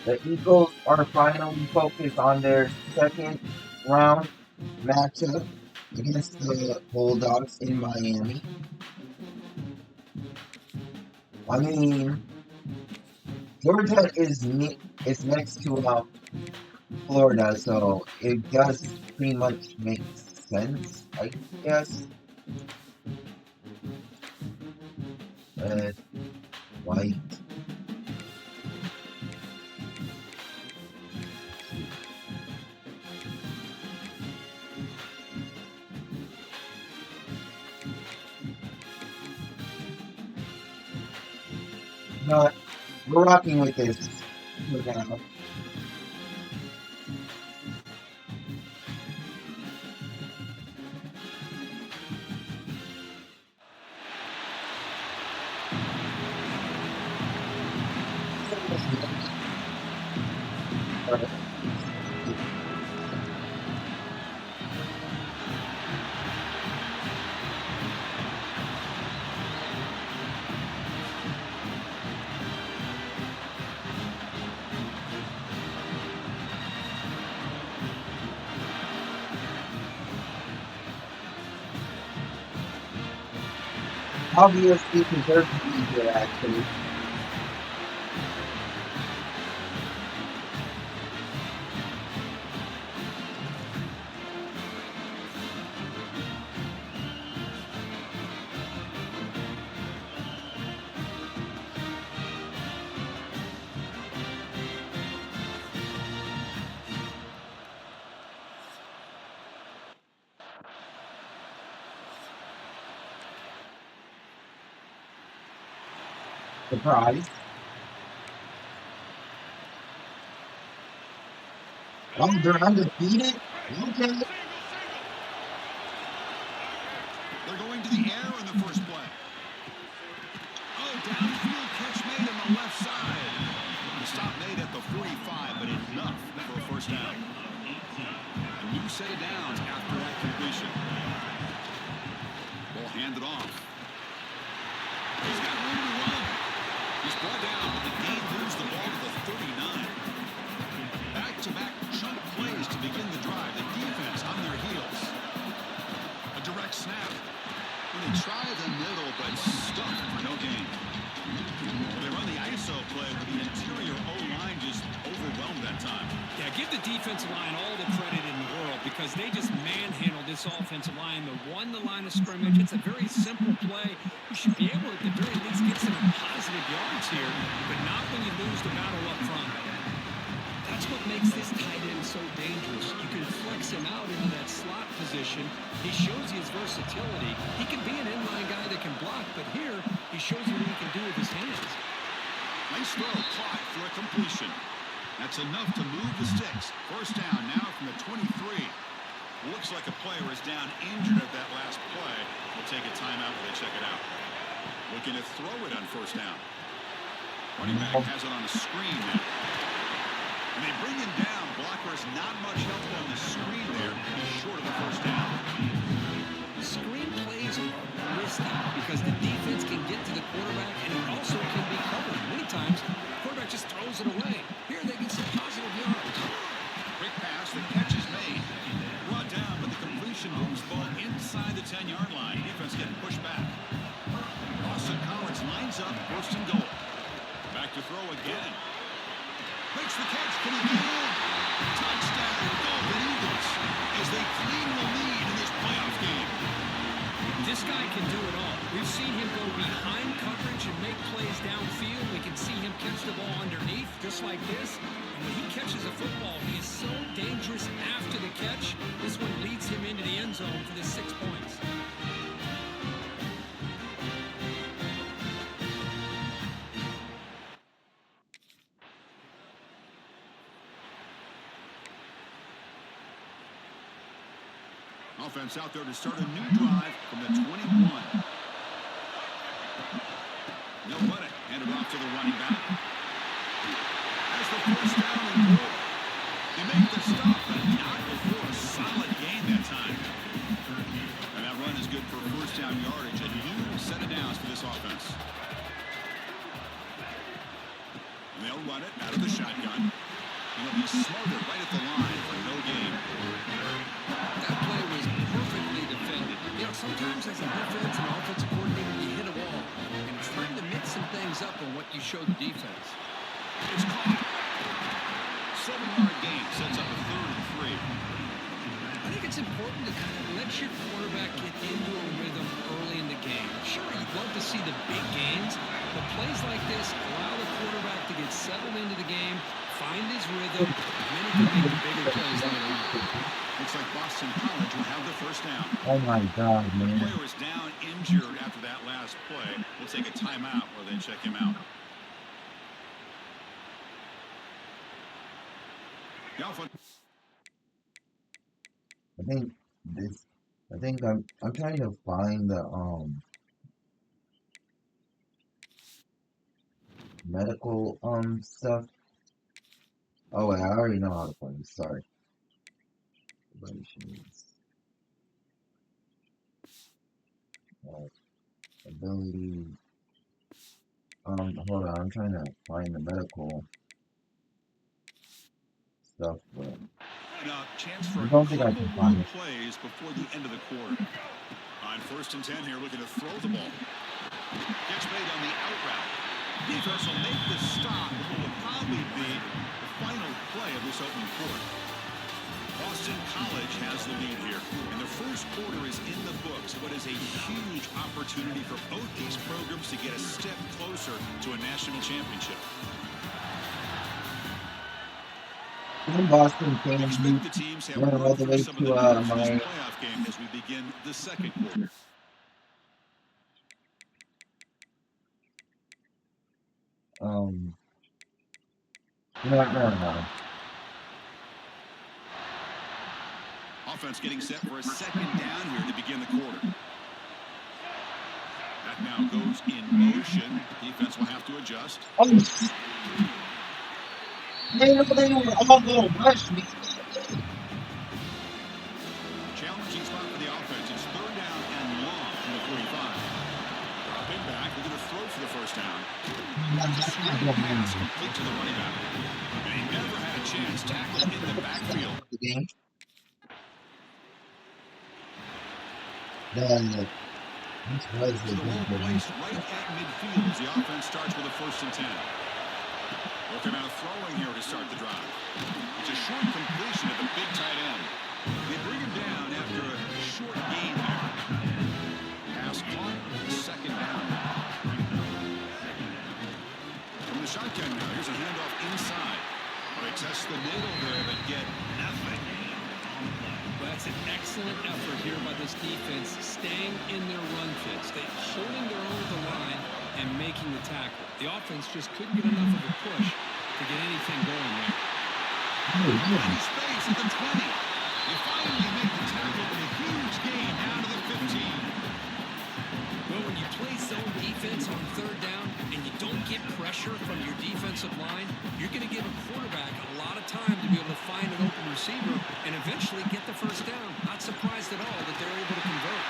The Eagles are finally focused on their second round matchup against the Bulldogs in Miami. I mean, Georgia is next to Florida, so it does pretty much make sense, I guess. Red, white. No, we're rocking with this for now. Obviously, deserve to be here, actually. Surprise. Oh, they're undefeated? Okay. They're going to the air in the first play. Oh, downfield catch made on the left side. The stop made at the 45, but enough for a first down. A new set of downs after that completion. Ball handed off. He's got room to run. He's brought down, but the game moves the ball to the 39. Back-to-back chunk plays to begin the drive. The defense on their heels. A direct snap. And they try the middle, but stuck for no gain. They run the ISO play, but the interior O-line just overwhelmed that time. Yeah, give the defensive line all the credit in the world because they just manhandled this offensive line. They won the line of scrimmage. It's a very simple play. You should be able to, at the very least, get some positive yards here, but not when you lose the battle up front. That's what makes this tight end so dangerous. You can flex him out into that slot position. He shows you his versatility. He can be an inline guy that can block, but here he shows you what he can do with his hands. Nice throw, caught for a completion. That's enough to move the sticks. First down now from the 23. Looks like a player is down injured at that last play. We'll take a timeout while they check it out. Looking to throw it on first down. Running back has it on the screen now. And they bring him down. Blocker is not much help on the screen there. He's short of the first down. Screen plays are risky because the defense can get to the quarterback and it also can be covered. Many times, the quarterback just throws it away. Here they get some positive yards. Quick pass, the catch is made. Brought down, but the completion moves ball inside the 10-yard line. Defense getting pushed back. Boston College lines up, first and goal. Back to throw again. Makes the catch. Can he get in? Touchdown, Golden Eagles, as they clean the lead in this playoff game. This guy can do it all. We've seen him go behind coverage and make plays downfield. We can see him catch the ball underneath, just like this. And when he catches a football, he is so dangerous after the catch. This one leads him into the end zone for the 6 points. Offense out there to start a new drive from the 21. smothered right at the line for no gain. That play was perfectly defended. You know, sometimes as a defense and offensive coordinator, you hit a wall. And it's time to mix some things up on what you show the defense. It's caught. 7-yard gain sets up a 3rd and 3. I think it's important to kind of let your quarterback get into a rhythm early in the game. Sure, you'd love to see the big gains, but plays like this allow the quarterback to get settled into the game, find his rhythm, and then he can make the bigger plays later on. Looks like Boston College will have the first down. Oh my God, The man. player is down injured after that last play. We'll take a timeout or then check him out. I think I'm trying to find the medical stuff. Oh wait, I already know how to find it. Sorry. Ability. Hold on, I'm trying to find the medical stuff, but Chance for I don't think I couple can find more it. plays before the end of the quarter. On 1st and 10 here, looking to throw the ball. Gets made on the out route. Defense will make the stop, and what will probably be the final play of this opening quarter. Boston College has the lead here, and the first quarter is in the books. What is a huge opportunity for both these programs to get a step closer to a national championship. Boston fans Expect the teams have run all run the through way some of the to nerves of my this playoff game as we begin the second quarter. no. Offense getting set for a 2nd down here to begin the quarter. That now goes in motion. Defense will have to adjust. They were all going to rush me. Challenging spot for the offense. It's 3rd down and long from the 45. Dropping back. We're going to throw for the first down. Pass complete to the running back. And he never had a chance. Tackled in the backfield. The game. This was The ball placed right at midfield as the offense starts with a 1st and 10. Looking out throwing here to start the drive. It's a short completion of the big tight end. They bring him down after a short gain there. Pass caught, 2nd down. From the shotgun now, here's a handoff inside. They test the middle there, but get nothing. That's an excellent effort here by this defense, staying in their run fits. They're holding their own at the line and making the tackle. The offense just couldn't get enough of a push to get anything going there. Empty space at the 20. You finally make the tackle with a huge gain down to the 15. Well, when you play zone defense on 3rd down and you don't get pressure from your defensive line, you're going to give a quarterback a lot of time to be able to find an open receiver and eventually get the first down. Not surprised at all that they're able to convert.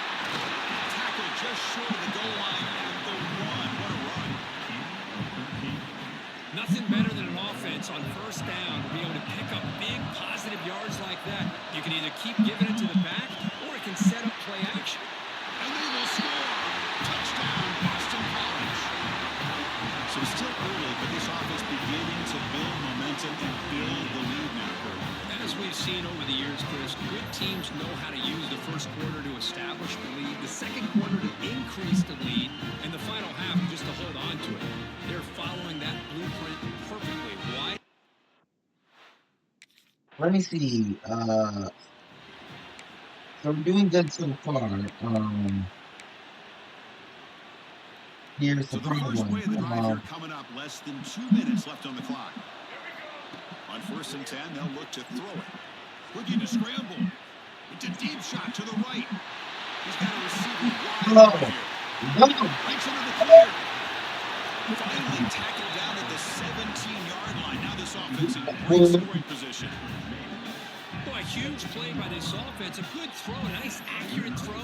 Tackle just short of the goal line at the 1. What a run. Nothing better than an offense on 1st down to be able to pick up big positive yards like that. You can either keep giving it to the back or it can set up play action. And they will score. Touchdown, Boston College. So still early, but this offense beginning to build momentum and build the lead now. As we've seen over the years, Chris, good teams know how to use the first quarter to establish the lead, the second quarter to increase the lead, and the final half just to hold on to it. They're following that blueprint perfectly. Why? Let me see. So we're doing good so far. Here's So the the first play of the drive problem. here coming up, less than 2 minutes left on the clock. On 1st and 10, they'll look to throw it. Looking to scramble. It's a deep shot to the right. He's got a receiver wide open here. Breaks into the clear. Finally tackled down at the 17-yard line. Now this offense in great scoring position. Well, a huge play by this offense. A good throw, a nice accurate throw.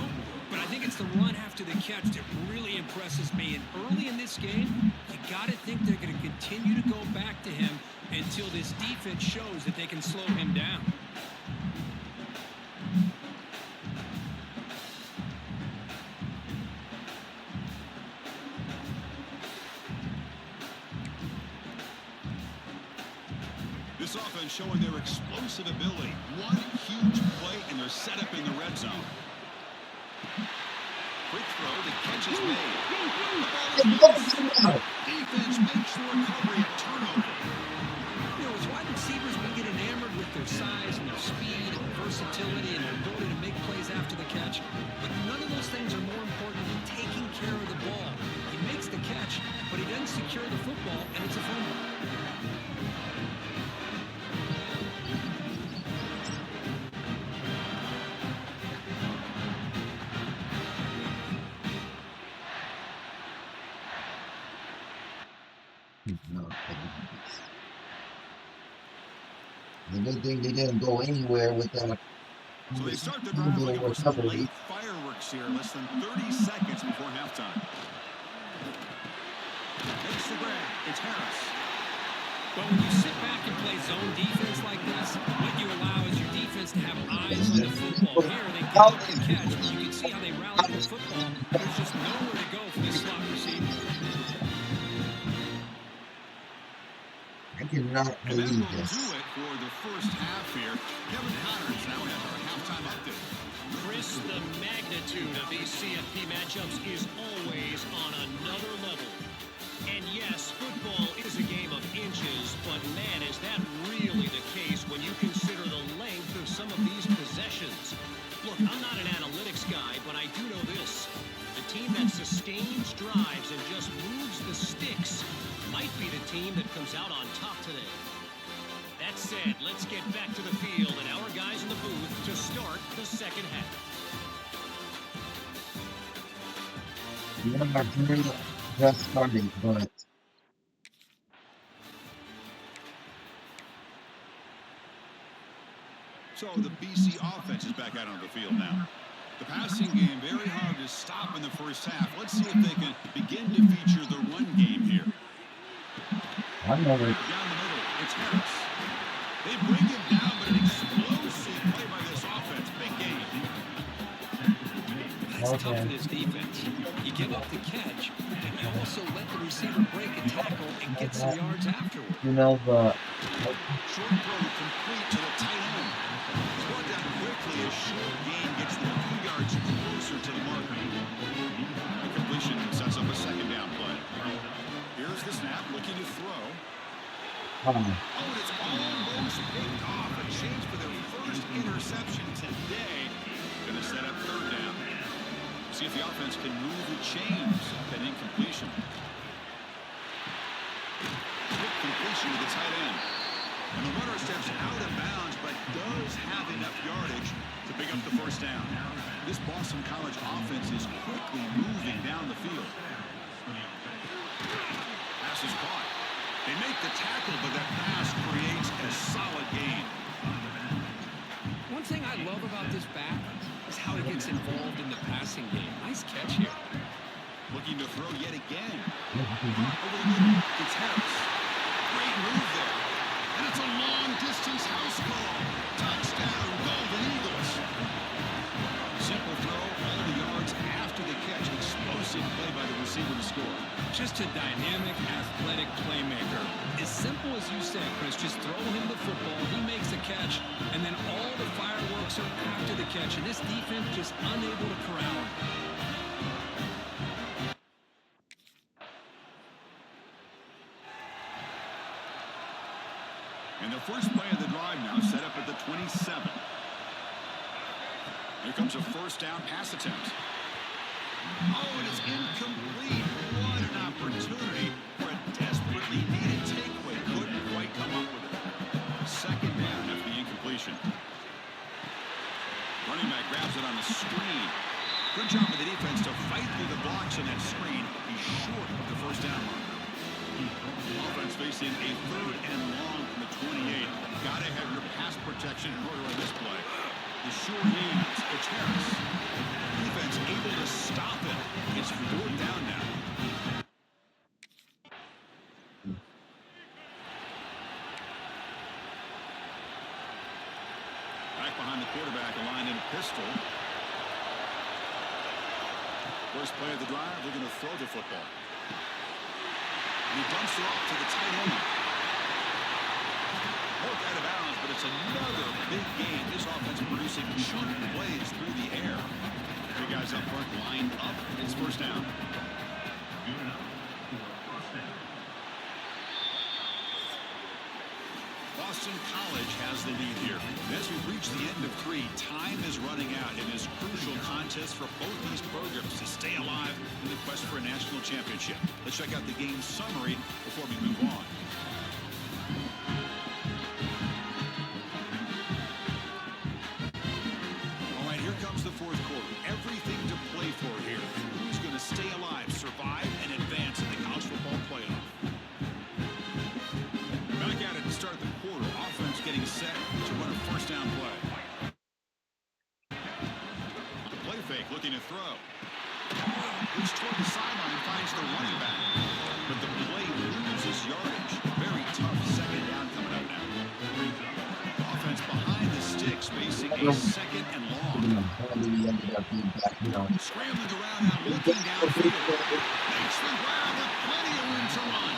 But I think it's the run after the catch that really impresses me. And early in this game, you got to think they're going to continue to go back to him until this defense shows that they can slow him down. This offense showing their explosive ability. One huge play, and they're set up in the red zone. Quick throw, the catch is made. The ball is loose. Defense makes the recovery a turnover. You know, as wide receivers, we get enamored with their size and their speed and their versatility and their ability to make plays after the catch. But none of those things are more important than taking care of the ball. He makes the catch, but he doesn't secure the football, and it's a fumble. The good thing they didn't go anywhere with that. So they start the drive looking for some late fireworks here, less than 30 seconds before halftime. Makes the grab. It's Harris. But when you sit back and play zone defense like this, what you allow is your defense to have eyes on the football. Here, they get up and catch, but you can see how they rally the football. There's just nowhere to go for this slot receiver. I cannot And that believe will this. do it for the first half here. Kevin Connors now has our halftime update. Chris, the magnitude of these CFP matchups is always on another level. And yes, football is a game of inches, but man, is that really the case when you consider the length of some of these possessions. Look, I'm not an analytics guy, but I do know this. The team that sustains drives and just moves the sticks might be the team that comes out on top today. That said, let's get back to the field and our guys in the booth to start the second half. Yeah, my dream just started, but So the BC offense is back out on the field now. The passing game very hard to stop in the first half. Let's see if they can begin to feature the run game here. I never. Down the middle, it's Harris. They bring him down, but an explosive play by this offense. Big game. That's tough for this defense. You give up the catch, but you also let the receiver break a tackle and get some yards afterward. You know, the Short throw complete to the tight end. It's brought down quickly as short gain gets them a few yards closer to the marker. The completion sets up a second down play. Here's the snap, looking to throw. Oh, and it's almost picked off. A chance for their first interception today. Going to set up third down. See if the offense can move the chains off that incompletion. Quick completion to the tight end. And the runner steps out of bounds, but does have enough yardage to pick up the first down. This Boston College offense is quickly moving down the field. Pass is caught. They make the tackle, but that pass creates a solid gain. One thing I love about this back is how he gets involved in the passing game. Nice catch here. Looking to throw yet again. Over the middle, it's Harris. Great move there. And it's a long-distance house call. Touchdown, Golden Eagles. Simple throw, all the yards after the catch. Explosive play by the receiver to score. Just a dynamic, athletic playmaker. As simple as you said, Chris, just throw him the football, he makes a catch, and then all the fireworks are after the catch, and this defense just unable to corral him. And the first play of the drive now set up at the 27. Here comes a first down pass attempt. Oh, and it's incomplete. What an opportunity for a desperately needed takeaway. Couldn't quite come up with it. Second down after the incompletion. Running back grabs it on the screen. Good job of the defense to fight through the blocks on that screen. He's short of the first down marker. Offense facing a third and long from the 28. Gotta have your pass protection in order on this play. The short hands, it's Harris. Defense able to stop it. It's fourth down now. back behind the quarterback, aligned in a pistol. First play of the drive, they're going to throw the football. And he dumps it off to the tight end. Broke out of bounds, but it's another big game. This offense producing chunk plays through the air. Three guys up front, lined up. It's first down. Boston College has the lead here. As we reach the end of 3, time is running out in this crucial contest for both these programs to stay alive in the quest for a national championship. Let's check out the game summary before we move on. All right, here comes the fourth quarter. Everything to play for here. Who's going to stay alive, survive, and advance in the college football playoff? Back at it to start the quarter. Offense getting set to run a first down play. Play fake looking to throw. Looks toward the sideline, finds the running back. But the play loses yardage. Very tough second down coming up now. Offense behind the sticks, facing a second and long. Scrambling around now, looking downfield. Makes the grab with plenty of room to run.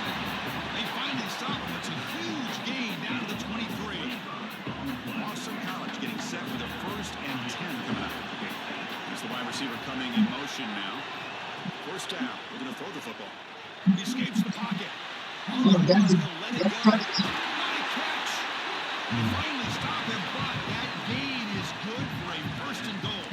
They finally stop him. It's a huge gain down to the 23. Boston College getting set with a first and 10 coming up. There's the wide receiver coming in motion now. First down. We're going to throw the football. He escapes the pocket. He'll let it go. Not a catch. They finally stop him, but that gain is good for a first and goal.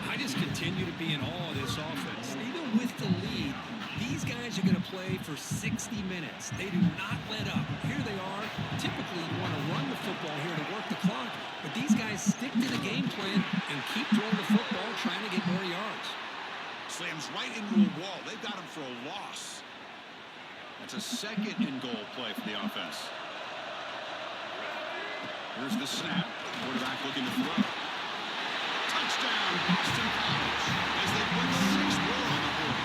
I just continue to be in awe of this offense. Even with the lead, these guys are going to play for 60 minutes. They do not let up. Here they are. Typically, you want to run the football here to work the clock, but these guys stick to the game plan and keep throwing the football, trying to get more yards. Slams right into a wall. They've got him for a loss. That's a second and goal play for the offense. Here's the snap. Quarterback looking to throw. Touchdown, Boston College, as they put 6 more on the board.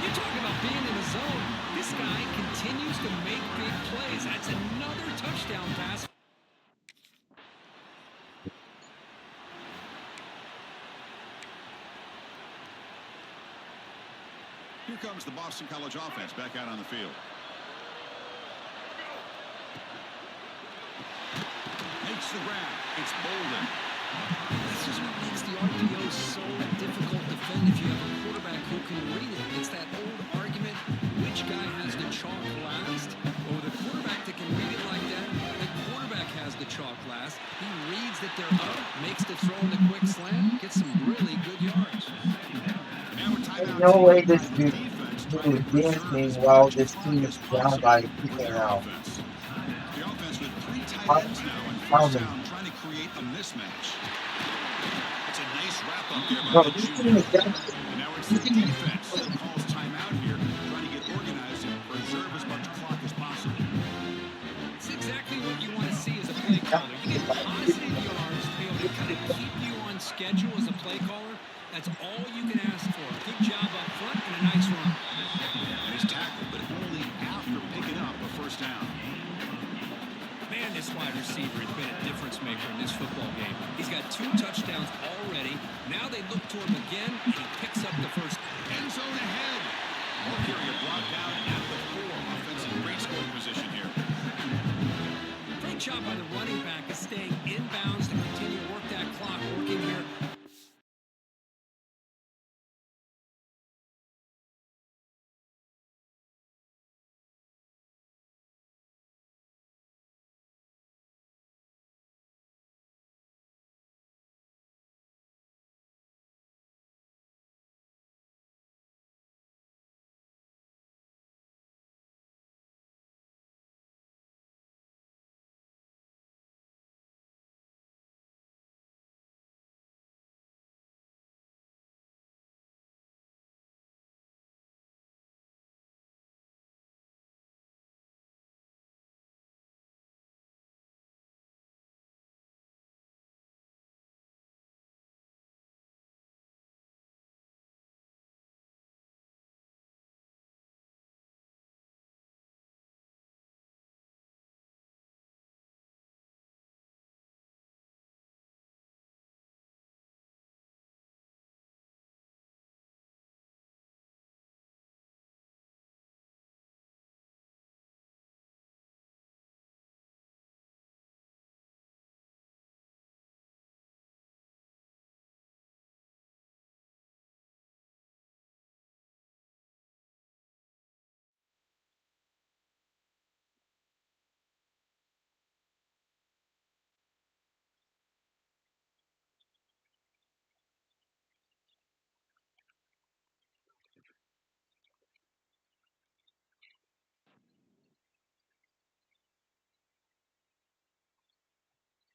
You talk about being in the zone. This guy continues to make big plays. That's another touchdown pass. Here comes the Boston College offense back out on the field. Makes the grab. It's Bolden. This is what makes the RPO so difficult to defend if you have a quarterback who can read it. It's that old argument, which guy has the chalk last? Well, with a quarterback that can read it like that, the quarterback has the chalk last. He reads that they're up, makes the throw in the quick slant, gets some really good yards. There's no way this dude is dancing while this team is down by 2 now. The offense with 3 tight ends now and first down, trying to create a mismatch. It's a nice wrap up there by the junior. And now it's the defense that calls timeout here, trying to get organized and preserve as much clock as possible. It's exactly what you want to see as a play caller. You get positive yards to be able to kind of keep you on schedule as a play caller. That's all you can ask for. Good job up front and a nice run. And he's tackled, but only after picking up a first down. Man, this wide receiver has been a difference maker in this football game. He's got 2 touchdowns already. Now they look to him again, and he picks up the first. End zone ahead. Ball carrier brought down at the 4. Offensive great scoring position here. Great job by the running back of staying inbounds to continue to work that clock, working here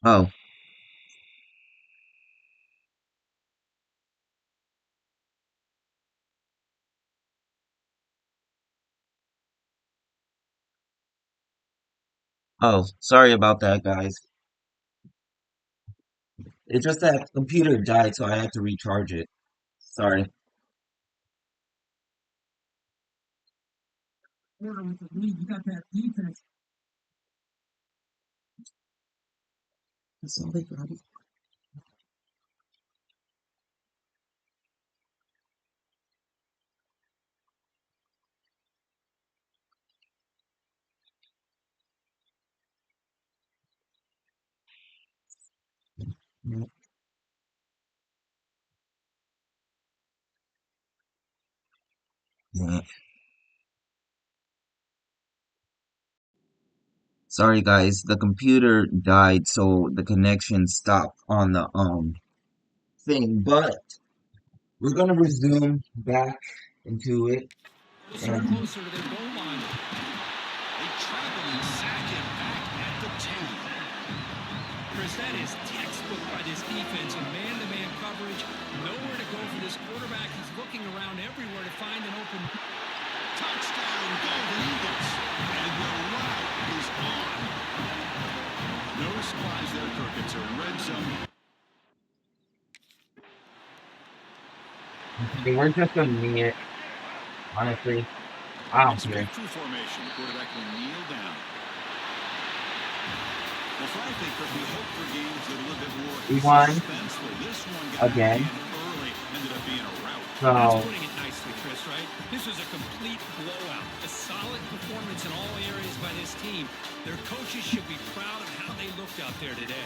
Oh, oh, sorry about that, guys. It's just that computer died, so I had to recharge it. Sorry. Yeah. Sorry, guys. The computer died, so the connection stopped on the thing. But we're gonna resume back into it, Closer and and closer to their goal line. They travel and sack him back at the 10. Chris, that is textbook by this defense in man-to-man coverage. Nowhere to go for this quarterback. He's looking around everywhere to find an open. Touchdown, Golden Eagles. And the route is on. No surprise there, Kirk. It's a red zone. we're just gonna need it. Honestly, I don't It's care. breakthrough formation. The quarterback will kneel down. Well, frankly, Kirk, we hope for games that are a little bit more We won suspenseful. This one got out of again. hand early, ended up being a rout. That's So putting it nicely, Chris, right? This was a complete blowout. A solid performance in all areas by this team. Their coaches should be proud of how they looked out there today.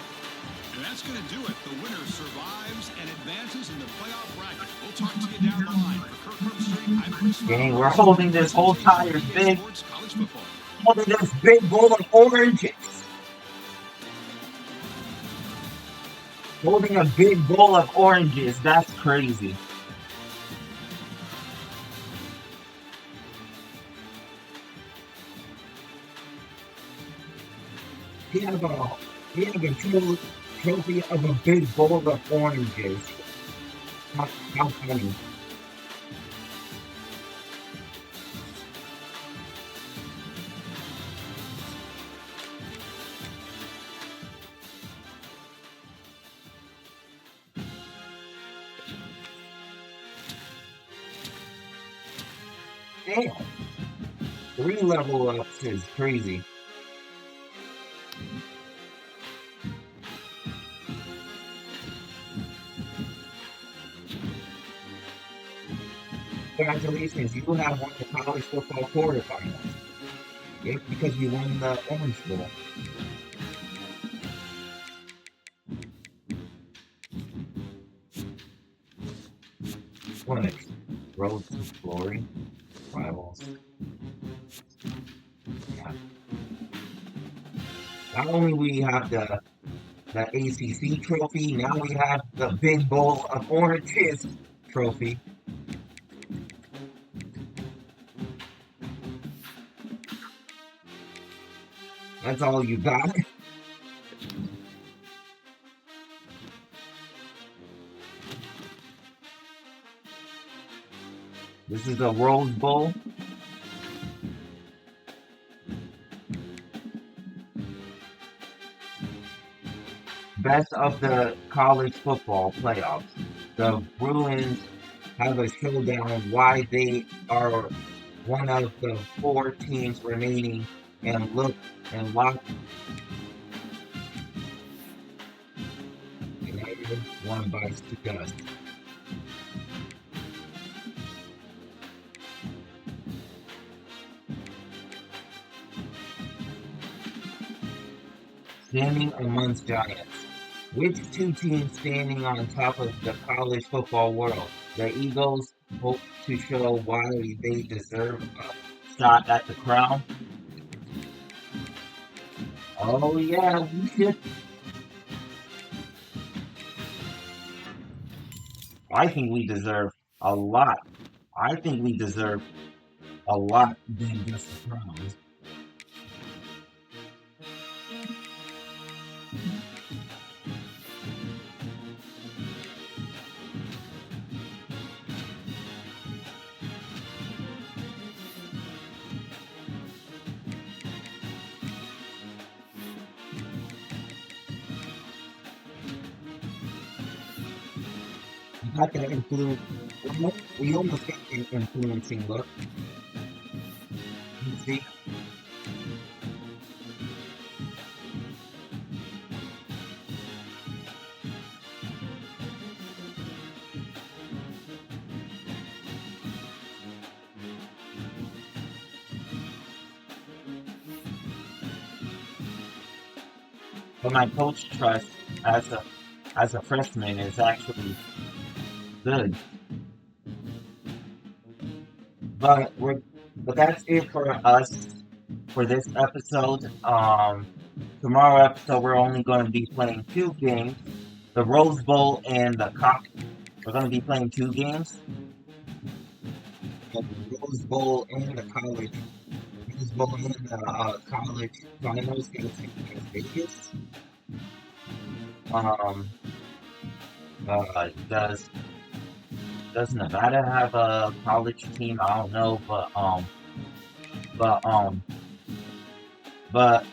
And that's going to do it. The winner survives and advances in the playoff bracket. We'll talk to you down the line. For Kirk Herbstreit, I'm Chris dang, Ramos. we're holding this whole Presentation tire of CBS big, Sports College Football. holding this big bowl of oranges. Holding a big bowl of oranges. That's crazy. He has a trophy of a big bowl of oranges. How funny. Damn. 3 level ups is crazy. Congratulations, you have won the college football quarterfinals. Yeah, because you won the Orange Bowl. What? Road to glory? Rivals. Yeah. Not only we have the ACC trophy, now we have the Big Bowl of Oranges trophy. That's all you got. This is the Rose Bowl. Best of the college football playoffs. The Bruins have a showdown why they are one of the 4 teams remaining and look and lock United one by Stuttgart. Standing amongst giants. Which 2 teams standing on top of the college football world? The Eagles hope to show why they deserve a shot at the crown. Oh yeah, we should. I think we deserve a lot. I think we deserve a lot than just the crown. got that influence. We almost got an influencing look. You see? But my coach trust as a freshman is actually good. But we're but that's it for us for this episode. Tomorrow episode we're only going to be playing two games, the Rose Bowl and the Cock. We're going to be playing two games, the Rose Bowl and the college. Rose Bowl and the college finals going to take place in Vegas. Um, uh, does does Nevada have a college team? I don't know, but but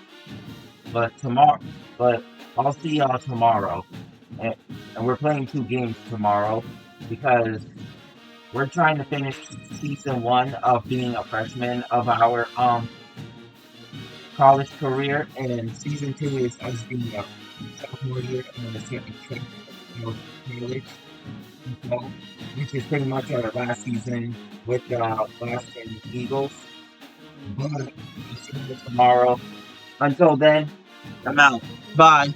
but tomorrow, but I'll see y'all tomorrow, and, and we're playing two games tomorrow because we're trying to finish season one of being a freshman of our college career, and season two is us being a sophomore year and a second of college, so, which is pretty much our last season with the Boston Eagles. But I'll see you tomorrow. Until then, I'm out. Bye.